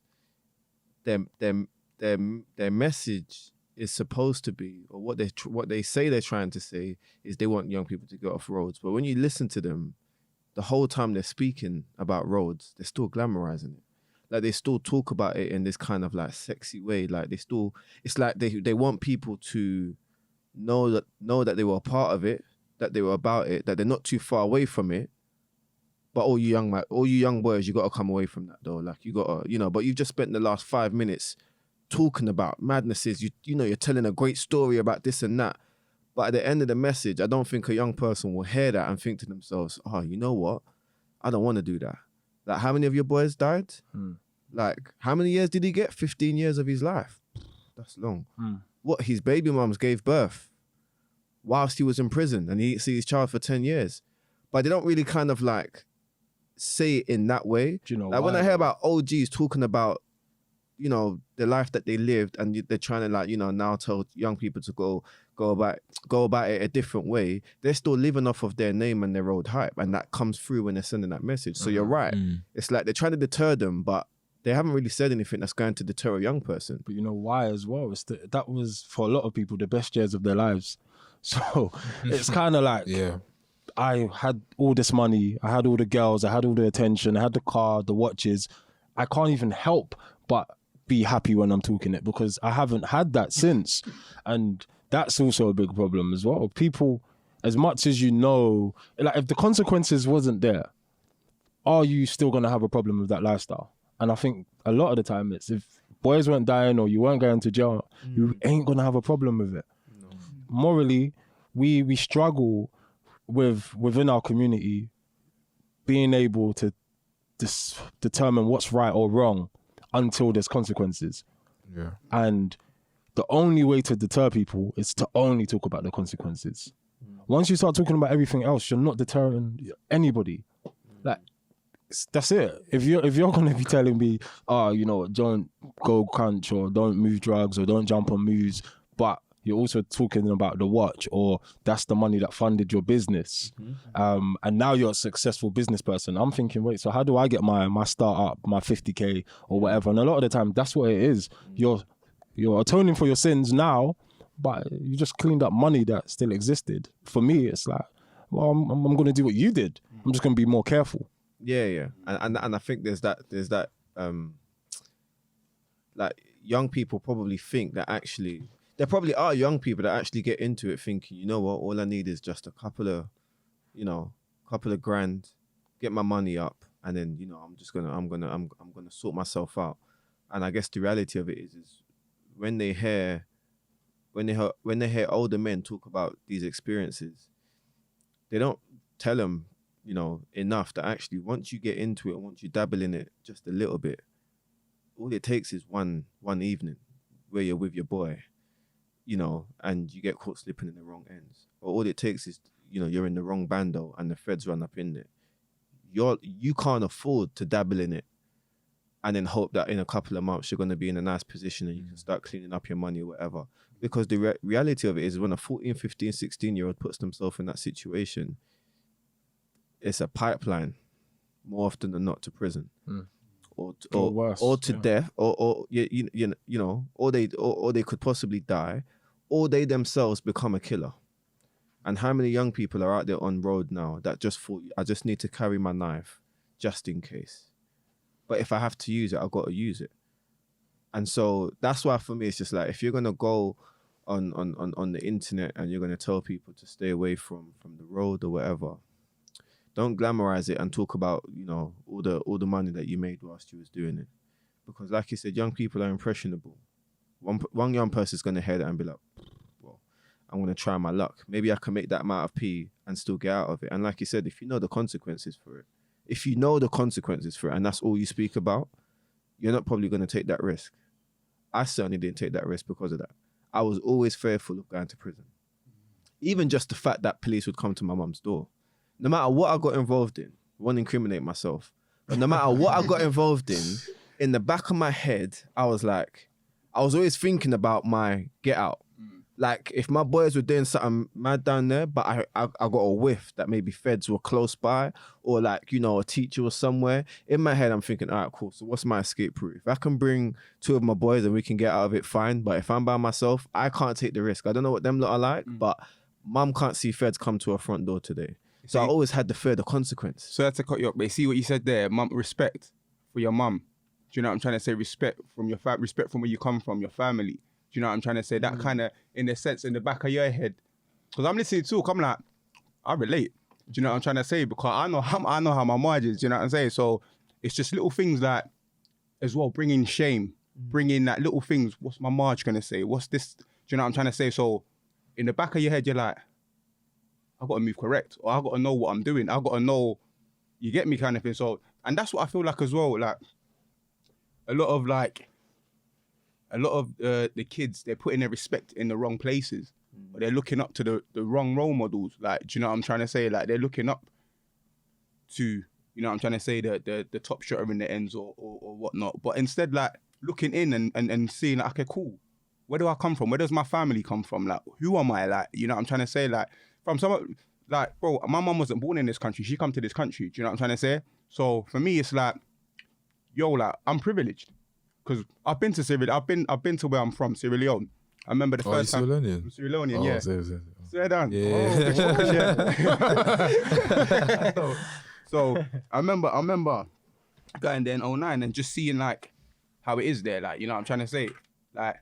their message is supposed to be, or what they say they're trying to say is they want young people to get off roads. But when you listen to them, the whole time they're speaking about roads, they're still glamorizing it. Like they still talk about it in this kind of like sexy way. Like it's like they want people to know that they were a part of it, that they were about it, that they're not too far away from it. But all you young boys, you got to come away from that though. Like you got to, you know, but you've just spent the last 5 minutes talking about madnesses. You know, you're telling a great story about this and that. But at the end of the message, I don't think a young person will hear that and think to themselves, oh, you know what? I don't want to do that. Like, how many of your boys died? Like, how many years did he get? 15 years of his life. That's long. What, his baby mums gave birth whilst he was in prison and he didn't see his child for 10 years. But they don't really kind of like say it in that way. Do you know like why, when I hear about OGs talking about, you know, the life that they lived and they're trying to like, you know, now tell young people to go about it a different way, they're still living off of their name and their old hype. And that comes through when they're sending that message. So you're right. It's like they're trying to deter them, but they haven't really said anything that's going to deter a young person. But you know why as well? That was, for a lot of people, the best years of their lives. So it's kind of like, Yeah. I had all this money, I had all the girls, I had all the attention, I had the car, the watches. I can't even help but be happy when I'm talking it because I haven't had that since. And that's also a big problem as well. People, as much as you know, like if the consequences wasn't there, are you still going to have a problem with that lifestyle? And I think a lot of the time it's if boys weren't dying or you weren't going to jail, you ain't going to have a problem with it. No. Morally, we struggle within our community being able to determine what's right or wrong until there's consequences. Yeah. And the only way to deter people is to only talk about the consequences. Once you start talking about everything else, you're not deterring anybody. Like, that's it. If you're going to be telling me, you know, don't go crunch or don't move drugs or don't jump on moves, but you're also talking about the watch or that's the money that funded your business, and now you're a successful business person, I'm thinking, wait, so how do I get my startup, my 50K or whatever? And a lot of the time, that's what it is. You're atoning for your sins now, but you just cleaned up money that still existed. For me, it's like, well, I'm going to do what you did. I'm just going to be more careful. Yeah. And I think there's that like young people probably think that actually, there probably are young people that actually get into it thinking, you know what, all I need is just a couple of grand, get my money up, and then, you know, I'm gonna sort myself out. And I guess the reality of it is when they hear older men talk about these experiences, they don't tell them, you know, enough that actually once you get into it, once you dabble in it just a little bit, all it takes is one evening where you're with your boy, you know, and you get caught slipping in the wrong ends. Or all it takes is, you know, you're in the wrong bando and the feds run up in it. You can't afford to dabble in it and then hope that in a couple of months you're going to be in a nice position and you can start cleaning up your money or whatever. Because the reality of it is when a 14, 15, 16-year-old puts themselves in that situation, it's a pipeline more often than not to prison. Or to death, or you know, or they could possibly die, or they themselves become a killer. And how many young people are out there on road now that just thought, I just need to carry my knife just in case. But if I have to use it, I've got to use it. And so that's why for me it's just like, if you're gonna go on the internet and you're gonna tell people to stay away from the road or whatever, don't glamorize it and talk about, you know, all the money that you made whilst you was doing it. Because like you said, young people are impressionable. One young person is going to hear that and be like, well, I'm going to try my luck. Maybe I can make that amount of P and still get out of it. And like you said, if you know the consequences for it, and that's all you speak about, you're not probably going to take that risk. I certainly didn't take that risk because of that. I was always fearful of going to prison. Even just the fact that police would come to my mum's door. No matter what I got involved in, I won't incriminate myself, but no matter what I got involved in the back of my head, I was always thinking about my get out. Like, if my boys were doing something mad down there, but I got a whiff that maybe feds were close by, or like, you know, a teacher was somewhere, in my head I'm thinking, all right, cool, so what's my escape route? If I can bring 2 of my boys and we can get out of it, fine. But if I'm by myself, I can't take the risk. I don't know what them lot are like, but mum can't see feds come to her front door today. So I always had the fear, the consequence. So that's to cut you up, but see what you said there, mum, respect for your mum. Do you know what I'm trying to say? Respect from your respect from where you come from, your family. Do you know what I'm trying to say? That kind of, in a sense, in the back of your head. Because I'm listening to talk, I'm like, I relate. Do you know what I'm trying to say? Because I know how my marriage is. Do you know what I'm saying? So it's just little things like, as well, bringing shame, bringing that little things. What's my marriage gonna say? What's this? Do you know what I'm trying to say? So in the back of your head, you're like, I got to move correct, or I got to know what I'm doing. I got to know, you get me, kind of thing. So, and that's what I feel like as well. Like a lot of the kids, they're putting their respect in the wrong places, but they're looking up to the wrong role models. Like, do you know what I'm trying to say? Like, they're looking up to, you know what I'm trying to say, the top shotter in the ends or whatnot. But instead, like, looking in and seeing, like, okay, cool. Where do I come from? Where does my family come from? Like, who am I? Like, you know what I'm trying to say? Like, from someone, like, bro, my mum wasn't born in this country. She come to this country. Do you know what I'm trying to say? So for me, it's like, yo, like, I'm privileged. Because I've been to Sierra Leone. I've been to where I'm from, Sierra Leone. I remember the first time. Sierra Leonean? I'm Sierra Leonean, Oh, yeah. Sierra Leone. Yeah. So I remember going there in 2009 and just seeing, like, how it is there. Like, you know what I'm trying to say? Like,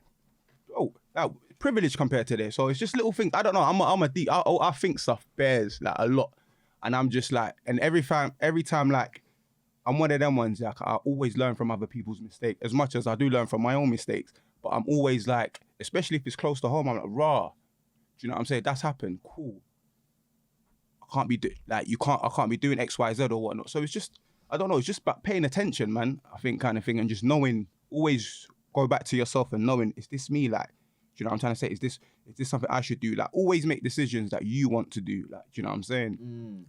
oh, like, privilege compared to there. So it's just little things. I don't know. I'm a deep. I think stuff bears, like, a lot, and I'm just like, and every time, like, I'm one of them ones. Like, I always learn from other people's mistakes as much as I do learn from my own mistakes. But I'm always like, especially if it's close to home, I'm like, rah. Do you know what I'm saying? That's happened. Cool. I can't be doing X, Y, Z or whatnot. So it's just, I don't know. It's just about paying attention, man. I think, kind of thing, and just knowing. Always go back to yourself and knowing, is this me? Like, do you know what I'm trying to say? Is this something I should do? Like, always make decisions that you want to do. Like, do you know what I'm saying?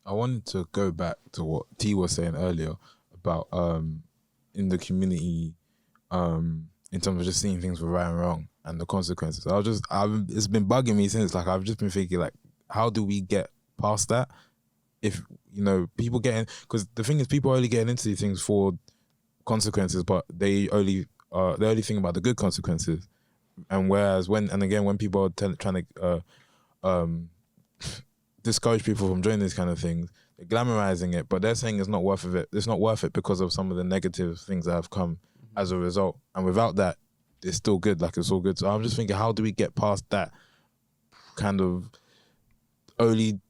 I wanted to go back to what T was saying earlier about in the community, in terms of just seeing things for right and wrong and the consequences. It's been bugging me since. Like, I've just been thinking, like, how do we get past that? If, you know, people getting, because the thing is, people are only getting into these things for consequences, but they only think about the good consequences. And whereas when people are trying to discourage people from doing these kind of things, they're glamorizing it, but they're saying it's not worth it. It's not worth it because of some of the negative things that have come as a result. And without that, it's still good. Like, it's all good. So I'm just thinking, how do we get past that kind of only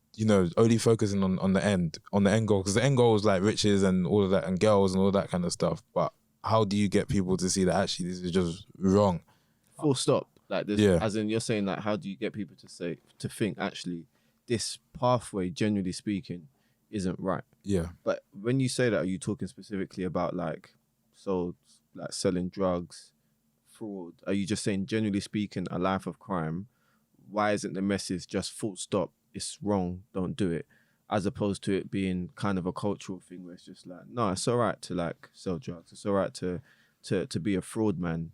focusing on the end goal? Because the end goal is like riches and all of that, and girls and all that kind of stuff. But how do you get people to see that actually this is just wrong? Full stop. Like this, Yeah. As in, you're saying, like, how do you get people to think actually this pathway, generally speaking, isn't right? Yeah. But when you say that, are you talking specifically about like selling drugs, fraud? Are you just saying, generally speaking, a life of crime? Why isn't the message just full stop? It's wrong. Don't do it. As opposed to it being kind of a cultural thing where it's just like, no, it's all right to like sell drugs. It's all right to be a fraud man.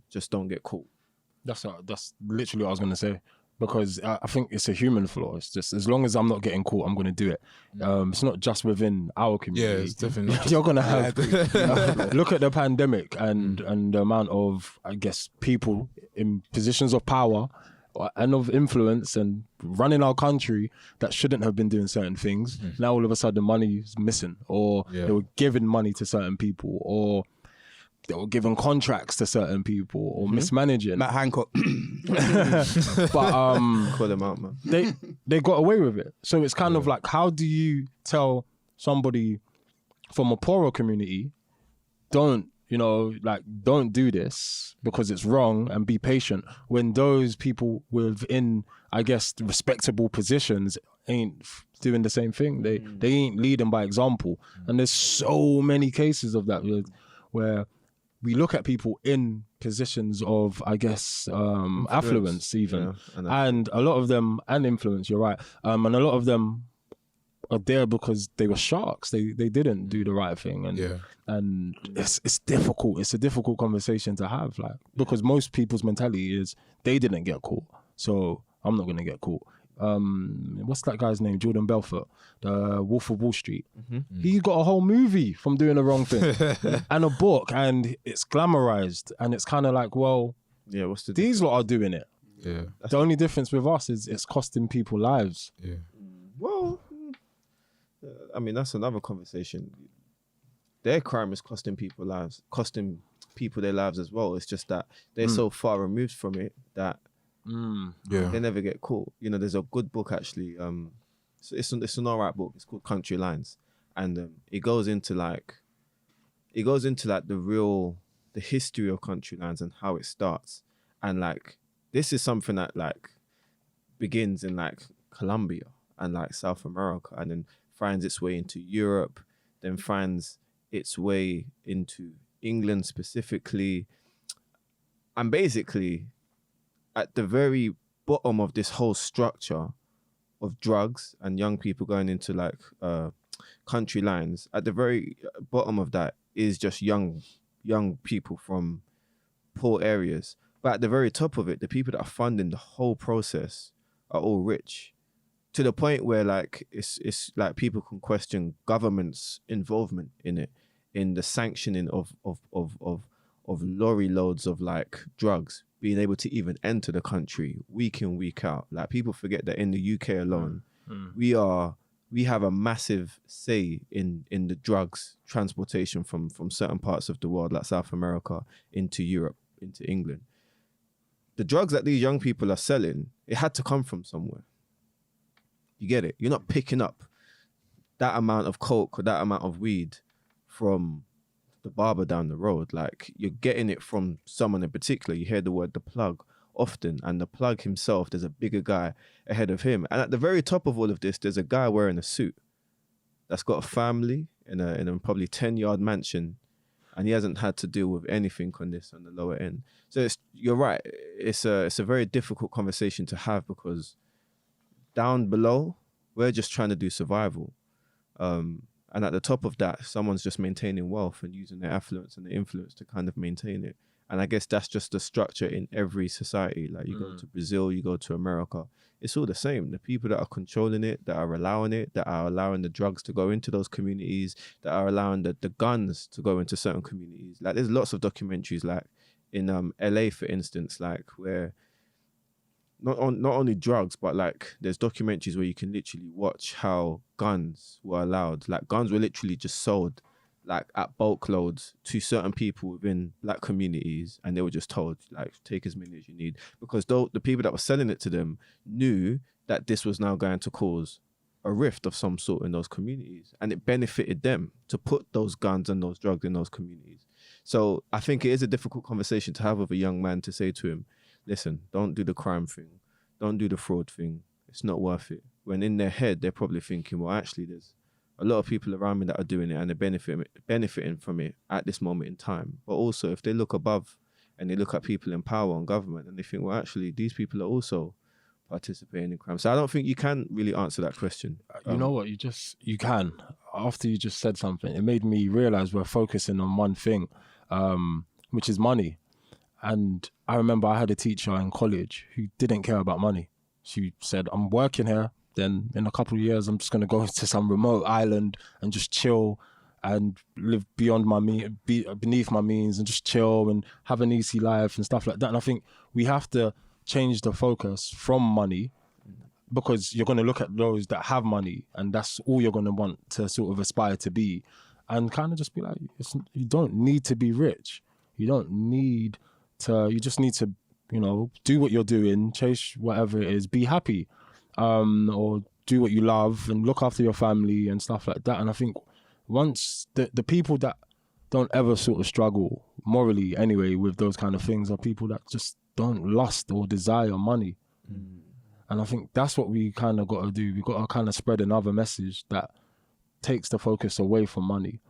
Just don't get caught. That's literally what I was going to say. Because I think it's a human flaw. It's just, as long as I'm not getting caught, I'm going to do it. It's not just within our community. Yeah, it's definitely not. You're going to have... look at the pandemic and the amount of, I guess, people in positions of power and of influence and running our country that shouldn't have been doing certain things. Now all of a sudden money is missing, or they were giving money to certain people, or they were giving contracts to certain people or mismanaging. Matt Hancock. But Call them out, man. they got away with it. So it's kind of like, how do you tell somebody from a poorer community, don't do this because it's wrong, and be patient, when those people within, I guess, respectable positions ain't doing the same thing. They ain't leading by example. And there's so many cases of that where we look at people in positions of, I guess, affluence even, and a lot of them, and influence, you're right, and a lot of them are there because they were sharks. They didn't do the right thing, and it's difficult. It's a difficult conversation to have, like, because most people's mentality is they didn't get caught, so I'm not gonna get caught. What's that guy's name? Jordan Belfort, the Wolf of Wall Street. He got a whole movie from doing the wrong thing, and a book, and it's glamorized, and it's kind of like, well, yeah, what's the these lot are doing it. Yeah. The only difference with us is it's costing people lives. Yeah. Well, I mean, that's another conversation. Their crime is costing people lives, costing people their lives as well. It's just that they're so far removed from it that they never get caught. You know, there's a good book actually. It's an alright book. It's called Country Lines, and it goes into like the history of country lines and how it starts. And like, this is something that like begins in like Colombia and like South America, and then finds its way into Europe, then finds its way into England specifically. And basically, at the very bottom of this whole structure of drugs and young people going into like country lines, at the very bottom of that is just young people from poor areas. But at the very top of it, the people that are funding the whole process are all rich, to the point where like it's like people can question government's involvement in it, in the sanctioning of lorry loads of like drugs being able to even enter the country week in, week out. Like, people forget that in the UK alone, we have a massive say in the drugs transportation from certain parts of the world, like South America, into Europe, into England. The drugs that these young people are selling, it had to come from somewhere. You get it? You're not picking up that amount of coke or that amount of weed from the barber down the road. Like, you're getting it from someone in particular. You hear the word the plug often, and the plug himself, there's a bigger guy ahead of him. And at the very top of all of this, there's a guy wearing a suit that's got a family in a probably 10-yard mansion, and he hasn't had to deal with anything on this on the lower end. So you're right. It's a very difficult conversation to have, because down below, we're just trying to do survival. And at the top of that, someone's just maintaining wealth and using their affluence and their influence to kind of maintain it. And I guess that's just the structure in every society. Like, you go to Brazil, you go to America, it's all the same. The people that are controlling it, that are allowing it, that are allowing the drugs to go into those communities, that are allowing the guns to go into certain communities. Like, there's lots of documentaries, like in LA, for instance, like where not only drugs, but like there's documentaries where you can literally watch how guns were allowed. Like, guns were literally just sold like at bulk loads to certain people within black communities, and they were just told, like, take as many as you need, because the people that were selling it to them knew that this was now going to cause a rift of some sort in those communities, and it benefited them to put those guns and those drugs in those communities. So I think it is a difficult conversation to have with a young man, to say to him, listen, don't do the crime thing, don't do the fraud thing, it's not worth it. When in their head, they're probably thinking, well, actually, there's a lot of people around me that are doing it, and they're benefiting from it at this moment in time. But also, if they look above and they look at people in power and government, and they think, well, actually, these people are also participating in crime. So I don't think you can really answer that question. You know what? You can. After you just said something, it made me realize we're focusing on one thing, which is money. And I remember I had a teacher in college who didn't care about money. She said, I'm working here, then in a couple of years, I'm just going to go to some remote island and just chill and live beyond beneath my means, and just chill and have an easy life and stuff like that. And I think we have to change the focus from money, because you're going to look at those that have money, and that's all you're going to want to sort of aspire to be, and kind of just be like, you don't need to be rich. You don't need to. You just need to, do what you're doing, chase whatever it is, be happy, or do what you love and look after your family and stuff like that. And I think once the people that don't ever sort of struggle morally anyway with those kind of things are people that just don't lust or desire money. And I think that's what we kind of got to do. We got to kind of spread another message that takes the focus away from money.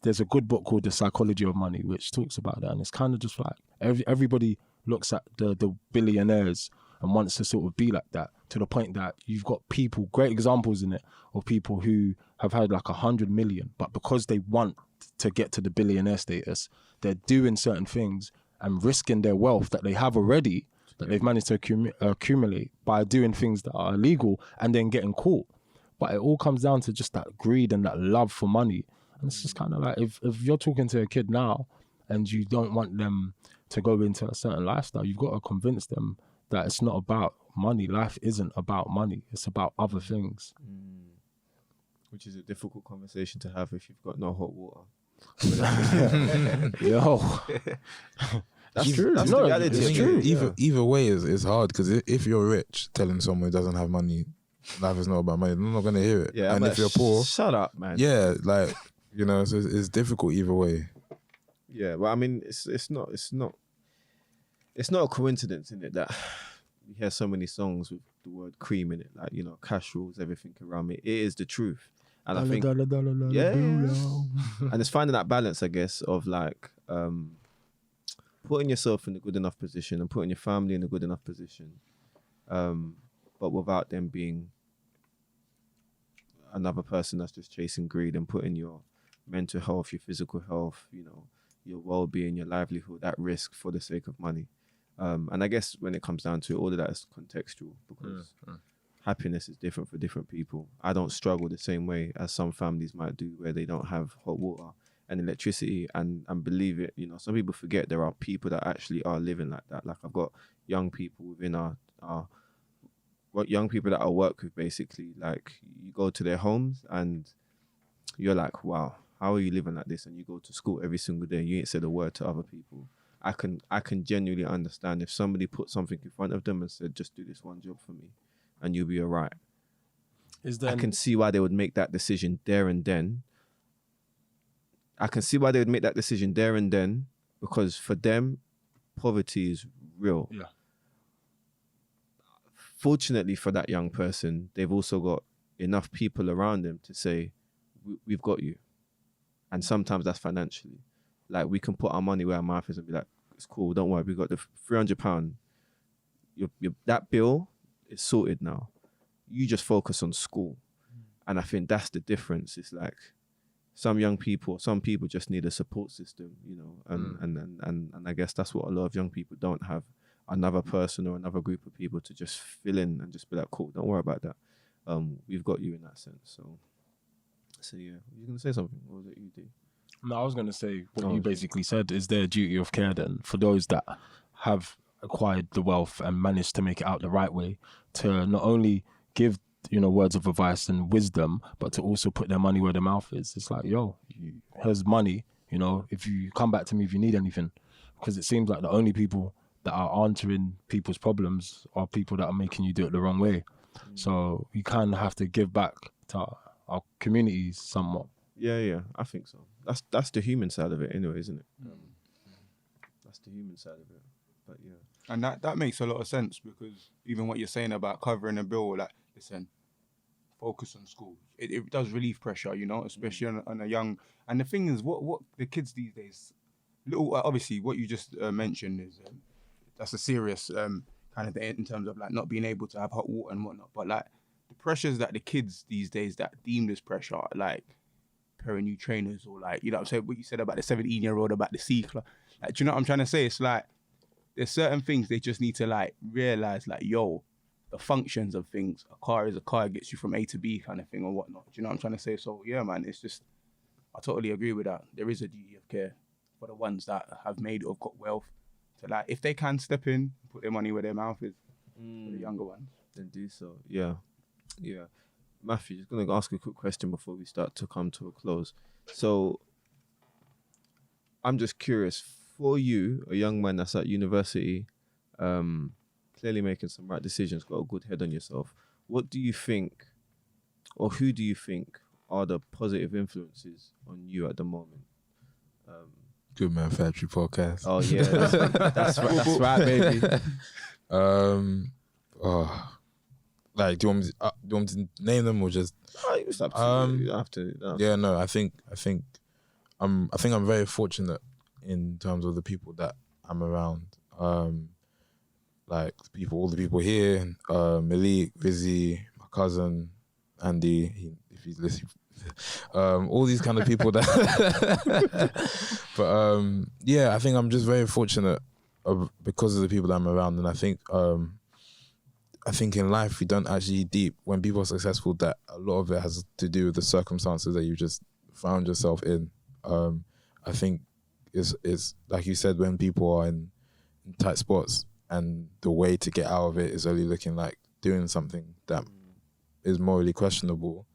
There's a good book called The Psychology of Money, which talks about that. And it's kind of just like everybody looks at the billionaires and wants to sort of be like that, to the point that you've got people, great examples in it, of people who have had like 100 million, but because they want to get to the billionaire status, they're doing certain things and risking their wealth that they have already, that they've managed to accumulate by doing things that are illegal and then getting caught. But it all comes down to just that greed and that love for money. And it's just kind of like, if you're talking to a kid now and you don't want them to go into a certain lifestyle, you've got to convince them that it's not about money. Life isn't about money. It's about other things. Which is a difficult conversation to have if you've got no hot water. Yo. That's true. That's the reality. It's of true. it. Either way is hard, because if you're rich, telling someone who doesn't have money, life is not about money, they're not going to hear it. Yeah, and if you're poor, shut up, man. yeah, like, so it's difficult either way. Yeah, well, I mean, it's not a coincidence, in it, that you hear so many songs with the word cream in it, like, cash rules everything around me. It is the truth, and I think, yeah, and it's finding that balance, I guess, of like putting yourself in a good enough position and putting your family in a good enough position, but without them being another person that's just chasing greed and putting your mental health, your physical health, your well-being, your livelihood at risk for the sake of money. And I guess when it comes down to it, all of that is contextual, because happiness is different for different people. I don't struggle the same way as some families might do, where they don't have hot water and electricity, and believe it, some people forget there are people that actually are living like that. Like, I've got young people within young people that I work with, basically. Like, you go to their homes and you're like, wow, how are you living like this? And you go to school every single day, you ain't said a word to other people. I can genuinely understand if somebody put something in front of them and said, just do this one job for me and you'll be all right. I can see why they would make that decision there and then. Because for them, poverty is real. Yeah. Fortunately for that young person, they've also got enough people around them to say, we've got you. And sometimes that's financially. Like, we can put our money where our mouth is and be like, it's cool, don't worry, we got the £300. That bill is sorted now. You just focus on school. And I think that's the difference. It's like, some people just need a support system, and I guess that's what a lot of young people don't have. Another person or another group of people to just fill in and just be like, cool, don't worry about that. We've got you in that sense. So yeah, you're going to say something? What was it you do? No, I was going to say what you basically said is their duty of care then, for those that have acquired the wealth and managed to make it out the right way, to not only give, words of advice and wisdom, but to also put their money where their mouth is. It's like, here's money, if you come back to me if you need anything. Because it seems like the only people that are answering people's problems are people that are making you do it the wrong way. So you kind of have to give back to our communities somewhat. Yeah, I think so. That's the human side of it anyway, isn't it? That's the human side of it. But yeah. And that makes a lot of sense, because even what you're saying about covering a bill, like, listen, focus on school. It does relieve pressure, especially on a young. And the thing is, what the kids these days, obviously what you just mentioned is that's a serious kind of thing in terms of like not being able to have hot water and whatnot. But like the pressures that the kids these days that deem this pressure, like pair of new trainers, or like, what I'm saying, what you said about the 17-year-old about the C club. Like, do you know what I'm trying to say? It's like there's certain things they just need to like realize, like, the functions of things. A car is a car, gets you from A to B kind of thing or whatnot. Do you know what I'm trying to say? So yeah, man, it's just, I totally agree with that. There is a duty of care for the ones that have made or got wealth to, like, if they can step in, put their money where their mouth is, for the younger ones. Then do so. Yeah. Matthew, just going to ask a quick question before we start to come to a close. So I'm just curious, for you, a young man that's at university, clearly making some right decisions, got a good head on yourself, what do you think, or who do you think are the positive influences on you at the moment? Goodman Factory podcast. Oh yeah, that's right, baby. Like, do you want me to name them or just? It's up to you. You don't have to. Yeah, no, I think I'm very fortunate in terms of the people that I'm around. Like all the people here, Malik, Vizzy, my cousin, Andy, if he's listening. All these kind of people that but yeah, I think I'm just very fortunate because of the people that I'm around, and I think in life we don't actually deep when people are successful, that a lot of it has to do with the circumstances that you just found yourself in. I think it's like you said, when people are in tight spots and the way to get out of it is only looking like doing something that is morally questionable,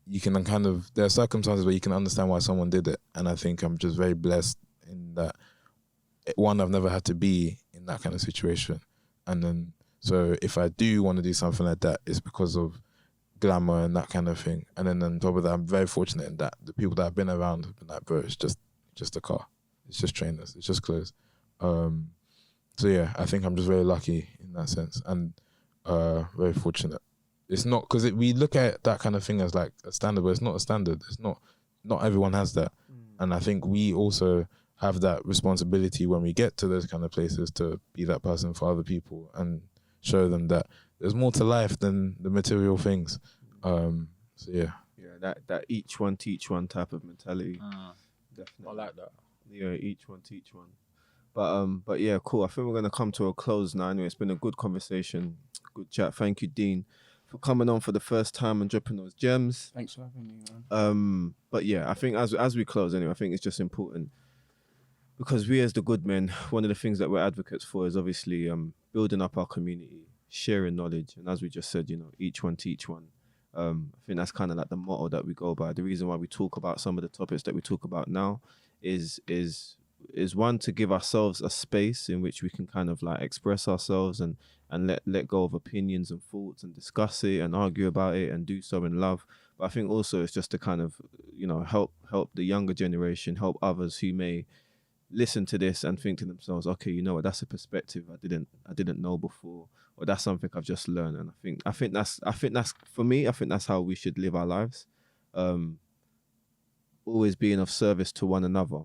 you can kind of, there are circumstances where you can understand why someone did it. And I think I'm just very blessed in that, one, I've never had to be in that kind of situation. And then, so if I do want to do something like that, it's because of glamour and that kind of thing. And then on top of that, I'm very fortunate in that the people that I've been around have been like, bro, it's just a car. It's just trainers. It's just clothes. So yeah, I think I'm just very lucky in that sense, and very fortunate. It's not, because we look at that kind of thing as like a standard, but it's not a standard. It's not everyone has that. And I think we also have that responsibility when we get to those kind of places to be that person for other people and show them that there's more to life than the material things. So yeah. Yeah, that each one teach one type of mentality. Definitely. I like that. Yeah, each one teach one. But yeah, cool. I think we're gonna come to a close now. Anyway, it's been a good conversation, good chat. Thank you, Dean, for coming on for the first time and dropping those gems. Thanks for having me, man. But yeah, I think as we close anyway, I think it's just important, because we as the Goodmen, one of the things that we're advocates for is obviously building up our community, sharing knowledge, and as we just said, each one teach one. I think that's kind of like the motto that we go by. The reason why we talk about some of the topics that we talk about now is one, to give ourselves a space in which we can kind of like express ourselves and let go of opinions and thoughts and discuss it and argue about it and do so in love. But I think also it's just to kind of, help the younger generation, help others who may listen to this and think to themselves, okay, you know what, that's a perspective I didn't know before, or that's something I've just learned. And I think that's for me, I think that's how we should live our lives. Always being of service to one another,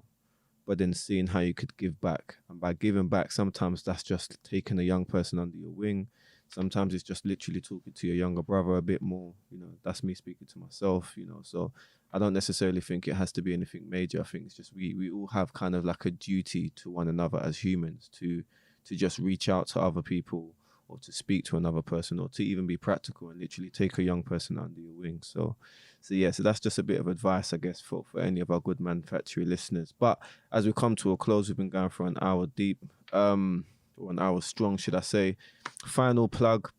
but then seeing how you could give back. And by giving back, sometimes that's just taking a young person under your wing. Sometimes it's just literally talking to your younger brother a bit more. That's me speaking to myself, so I don't necessarily think it has to be anything major. I think it's just we all have kind of like a duty to one another as humans to just reach out to other people, or to speak to another person, or to even be practical and literally take a young person under your wing. So that's just a bit of advice, I guess, for any of our Goodman Factory listeners. But as we come to a close, we've been going for an hour deep, or an hour strong, should I say. Final plug.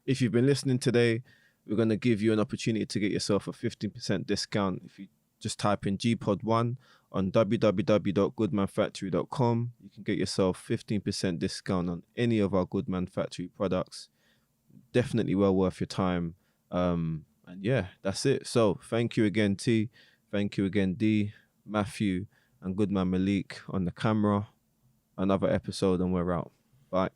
If you've been listening today, we're going to give you an opportunity to get yourself a 15% discount. If you just type in GPod1 on www.goodmanfactory.com, you can get yourself 15% discount on any of our Goodman Factory products. Definitely well worth your time. And yeah, that's it. So thank you again, T. Thank you again, D, Matthew, and Goodman Malik on the camera. Another episode and we're out. Bye.